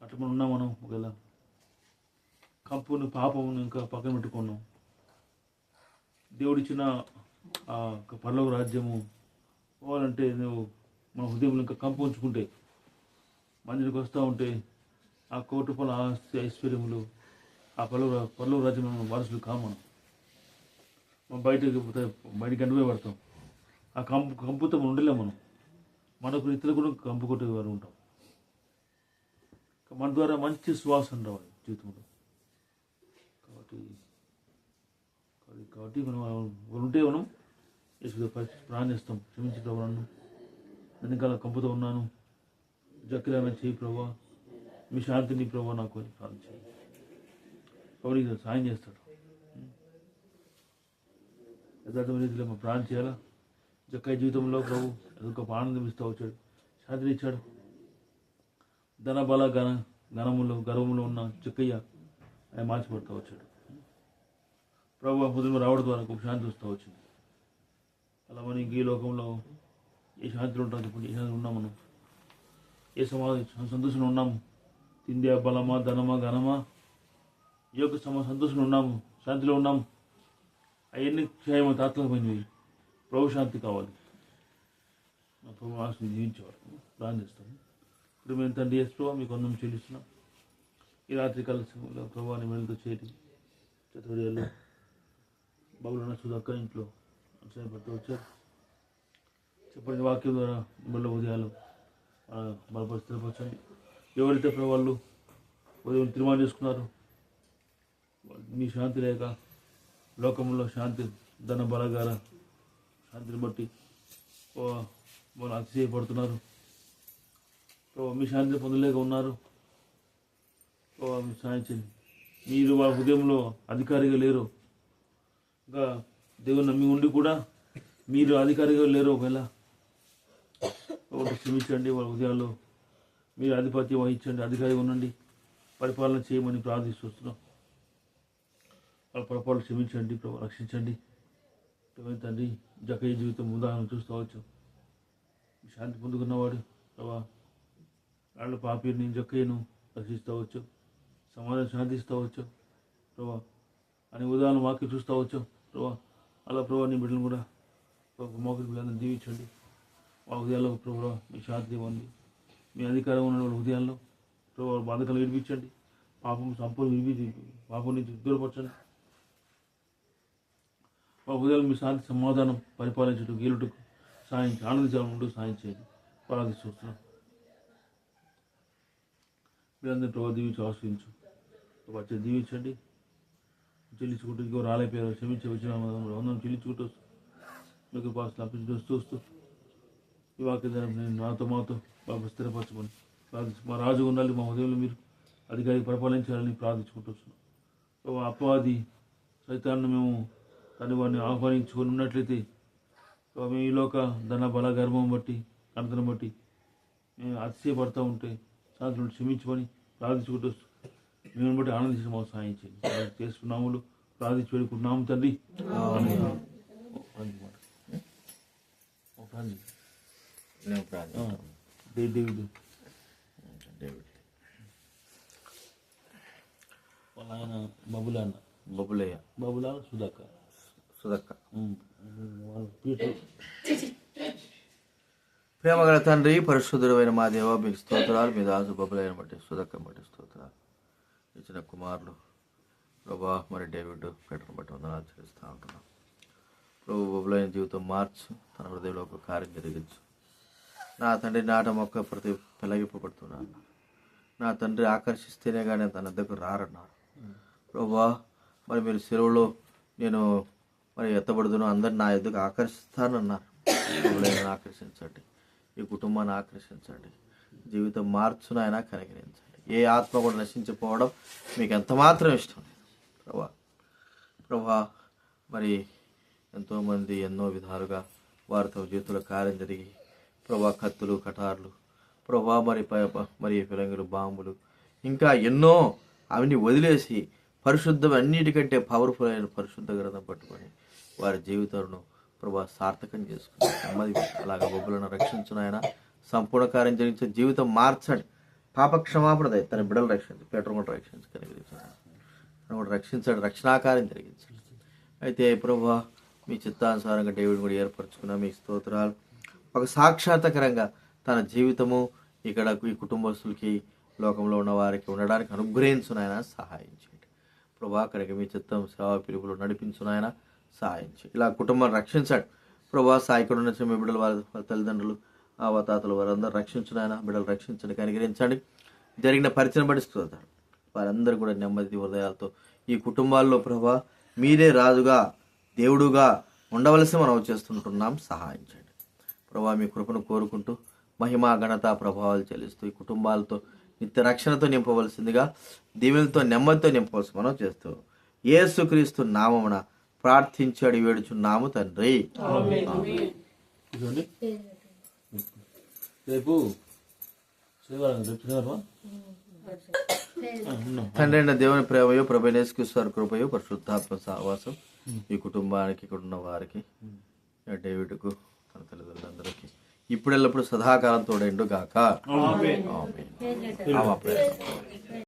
అట్లా మనం ఉన్నాం. మనం ఒకవేళ కంపుని పాపమును ఇంకా పక్కన పెట్టుకున్నాం. దేవుడిచ్చిన ఆ పరలోక రాజ్యము పోవాలంటే నువ్వు మన హృదయంలో ఇంకా కంపు ఉంచుకుంటే, మందిరికి వస్తూ ఉంటే ఆ కోటి రూపాయల ఆస్తి ఐశ్వర్యములు ఆ పరలోక రాజ్యం వారసులు కాము. మనం బయటికి గంటపోయి పడతాం. ఆ కంపుతో మనం ఉండలేము. మనకు ఇతరులు కూడా కంపు కొట్టేవారు ఉంటాం. మన ద్వారా మంచి సువాసన రావాలి జీవితంలో. కాబట్టి మనం ఉంటే మనం ప్రాణిస్తాం. క్షమించి ప్రభు, నన్ను వెనకాల కంపుతో ఉన్నాను, జక్కిరాన చేయి ప్రభా, మీ శాంతిని ప్రభా నాకు ప్రార్థన చేయి. కాబట్టి సాయం చేస్తాడు. యథార్థమైన రీతిలో మనం ప్రార్థన చేయాలా. జక్కయ్య జీవితంలో ప్రభు గొప్ప ఆనందం ఇస్తూ వచ్చాడు, శాంతిని ఇచ్చాడు. ధన బల గర్వములో ఉన్న జక్కయ్య ఆయన మార్చిపడుతూ వచ్చాడు. ప్రభు హృదయం రావడం ద్వారా గొప్ప శాంతి వస్తూ వచ్చింది. అలా మనం ఈ లోకంలో ఏ శాంతిలో ఉంటాం చెప్పండి? ఏ శాంతిలో ఉన్నాం మనం? ఏ సంతోషంలో ఉన్నాము? తిండియా, బలమా, ధనమా, ఘనమా, ఈ యొక్క సంతోషంలో ఉన్నాము, శాంతిలో ఉన్నాము. అవన్నీ క్షేమ తాత్కాలికమైనవి. ప్రభు శాంతి కావాలి. ప్రభు ఆశని జీవించేవారు ప్రార్థిస్తాము. ఇప్పుడు మేము తండ్రి యేసు ప్రభు మీకు వందనం చెల్లిస్తున్నాం. ఈ రాత్రి కాల ప్రభావాన్ని వెళ్తూ చేరి చతుర్వేదిలో బాబులున్న సుధాకర్ ఇంట్లో పడుతూ వచ్చారు. చెప్పండి వాక్యం ద్వారా మిమ్మల్ని ఉదయాలు బలపరిస్థితిపరచండి. ఎవరైతే వాళ్ళు ఉదయం తీర్మానం చేసుకున్నారు, మీ శాంతి లేక లోకంలో శాంతి, ధన బలగాల శాంతిని బట్టి వాళ్ళు అతిశయపడుతున్నారు. మీ శాంతిని పొందలేక ఉన్నారు. సాయించండి. మీరు వాళ్ళ హృదయంలో అధికారిగా లేరు. ఇంకా దేవుని నమ్మి ఉండి కూడా మీరు అధికారిగా లేరు. ఒకవేళ ఒకటి క్షమించండి. వాళ్ళ హృదయాల్లో మీరు ఆధిపత్యం వహించండి, అధికారిగా ఉండండి, పరిపాలన చేయమని ప్రార్థిస్తున్నాం. వాళ్ళ పొరపాటు క్షమించండి, రక్షించండి. తండ్రి జక్కయ్య జీవితం ఉదాహరణ చూస్తవచ్చు. శాంతి పొందుకున్నవాడు ప్రభా, వాళ్ళ పాపిని జక్కయ్యను రక్షిస్తవచ్చు, సమాధానం శాంతిస్తవచ్చు ప్రభా అని ఉదాహరణ వాక్యం చూస్తవచ్చు ప్రభా. అలా ప్రభా నీ బిడ్డలను కూడా మోకరి బిడ్డలను దీవించండి. వాళ్ళ హృదయాల్లో ప్రభు మీ శాంతి ఇవ్వండి. మీ అధికారం ఉన్న వాళ్ళ హృదయాల్లో ప్రభు బాధకాలు విడిపించండి. పాపం నుంచి దూరపరచండి. మా హృదయాలు మీ శాంతి సమాధానం పరిపాలించడం గీలుటకు సాయం ఆనందించాలని సాయం చేయండి. ప్రార్థిస్తున్నాం. మీరందరూ ప్రభావ దీవించి ఆశ్రయించు. వచ్చి దీవించండి. చెల్లించుకుంటూ ఇంకో రాలేపోయారు క్షమించి వచ్చిన వందనం చెల్లించుకుంటూ మీకు పాసులు అప్పించి వస్తూ ఈ వాక్యం నేను నాతో బాబు స్థిరపరచమని ప్రార్థించు. మా రాజు ఉండాలి, మా హృదయంలో మీరు అధికారికి పరిపాలించాలని ప్రార్థించుకుంటూ వస్తున్నాం. అపవాది సైతాన్ని మేము తను వాడిని ఆహ్వానించుకొని ఉన్నట్లయితే మేము ఈ లోక ధన బల గర్భం బట్టి కనతను బట్టి మేము అతిశయపడుతూ ఉంటే శాంతులను క్షమించమని ప్రార్థించుకుంటూ మేము బట్టి ఆనందించిన మాకు సాయం చేయండి. చేసుకున్నాములు ప్రార్థించి పెడుకుంటున్నాము తండ్రి. డేవిడ్ వాళ్ళ ఆయన బబులయ్య సుధక్క ప్రేమగల తండ్రి, పరిశుద్ధుడైన మా దేవ, మీకు స్తోత్రాలు. మీ దాసు బబులైన బట్టి సుధక్క బట్టి స్తోత్రాలు. ఇచ్చిన కుమారులు ప్రభా మరి డేవిడ్ పీటర్ని బట్టి వందనాలు చేస్తూ ఉంటున్నాం. ప్రభు బబులైన జీవితం మార్చు, తన హృదయంలో ఒక కార్యం జరిగించు. నా తండ్రి నాట మొక్క ప్రతి పెళ్ళగిప్పబడుతున్నాను. నా తండ్రి ఆకర్షిస్తేనే కానీ తన దగ్గర రారన్నారు ప్రభా. మరి మీరు సెలవులో నేను మరి ఎత్తబడుతున్నా అందరిని నా ఎద్దుకు ఆకర్షిస్తానన్నారు. బబులైన ఆకర్షించండి, ఈ కుటుంబాన్ని ఆకర్షించండి, జీవితం మార్చును ఆయన కనికరించండి. ఏ ఆత్మ కూడా నశించిపోవడం మీకు ఎంత మాత్రం ఇష్టం లేదు ప్రభా. మరి ఎంతోమంది ఎన్నో విధాలుగా వారితో జీవితంలో కార్యం జరిగి ప్రభా, కత్తులు కటార్లు ప్రభా, మరి ఫిరంగులు బాంబులు ఇంకా ఎన్నో అవన్నీ వదిలేసి పరిశుద్ధం అన్నిటికంటే పవర్ఫుల్ అయిన పరిశుద్ధ గ్రంథం పట్టుకొని వారి జీవితాలను ప్రభా సార్థకం చేసుకుని నెమ్మది అలాగా బొబ్బులను రక్షించిన ఆయన సంపూర్ణ కార్యం జరిగించే జీవితం మార్చండి. పాప క్షమాపణ దయ తన బిడ్డలు రక్షించు, పేటను కూడా రక్షించు, కనికరించాడు, తను కూడా రక్షించాడు, రక్షణాకార్యం జరిగించాడు. అయితే ప్రభువా మీ చిత్తానుసారంగా డేవిడ్ కూడా ఏర్పరచుకున్నా మీకు స్తోత్రాలు. ఒక సాక్షాత్కరంగా తన జీవితము ఇక్కడ ఈ కుటుంబస్తులకి లోకంలో ఉన్న వారికి ఉండడానికి అనుగ్రహించునాయన సహాయం చేయండి ప్రభా. అక్కడికి మీ చిత్తం సేవా పిలుపులు నడిపించునాయన సహాయం చేయండి. ఇలా కుటుంబాన్ని రక్షించాడు ప్రభా. సాయకుడు ఉన్న మీ బిడ్డలు వారి తల్లిదండ్రులు అవతాతలు వారందరూ రక్షించునాయన, బిడ్డలు రక్షించండి, కనికరించండి. జరిగిన పరిచయం పడిస్తున్నారు వారందరూ కూడా నెమ్మది హృదయాలతో ఈ కుటుంబాల్లో ప్రభా మీరే రాజుగా దేవుడుగా ఉండవలసి మనం చేస్తుంటున్నాం, సహాయం చేయండి ప్రభా. మీ కృపను కోరుకుంటూ మహిమ ఘనత ప్రభావాలు చెల్లిస్తూ ఈ కుటుంబాలతో నిత్య రక్షణతో నింపవలసిందిగా, దీవెలతో నెమ్మదితో నింపవలసి మనం చేస్తూ యేసుక్రీస్తు నామమున ప్రార్థించాడు వేడుచున్నాము తండ్రి. చూడండి రేపు తండ్రి అయిన దేవుని ప్రేమయో ప్రభువైన యేసుక్రీస్తు కృపయో పరిశుద్ధాత్మ సహవాసం ఈ కుటుంబానికి ఇక్కడ ఉన్న వారికి డేవిడ్కు తన తల్లిదండ్రులందరికీ ఇప్పుడెల్లప్పుడు సదాకాలం తోడైండు గాక. ఆమేన్.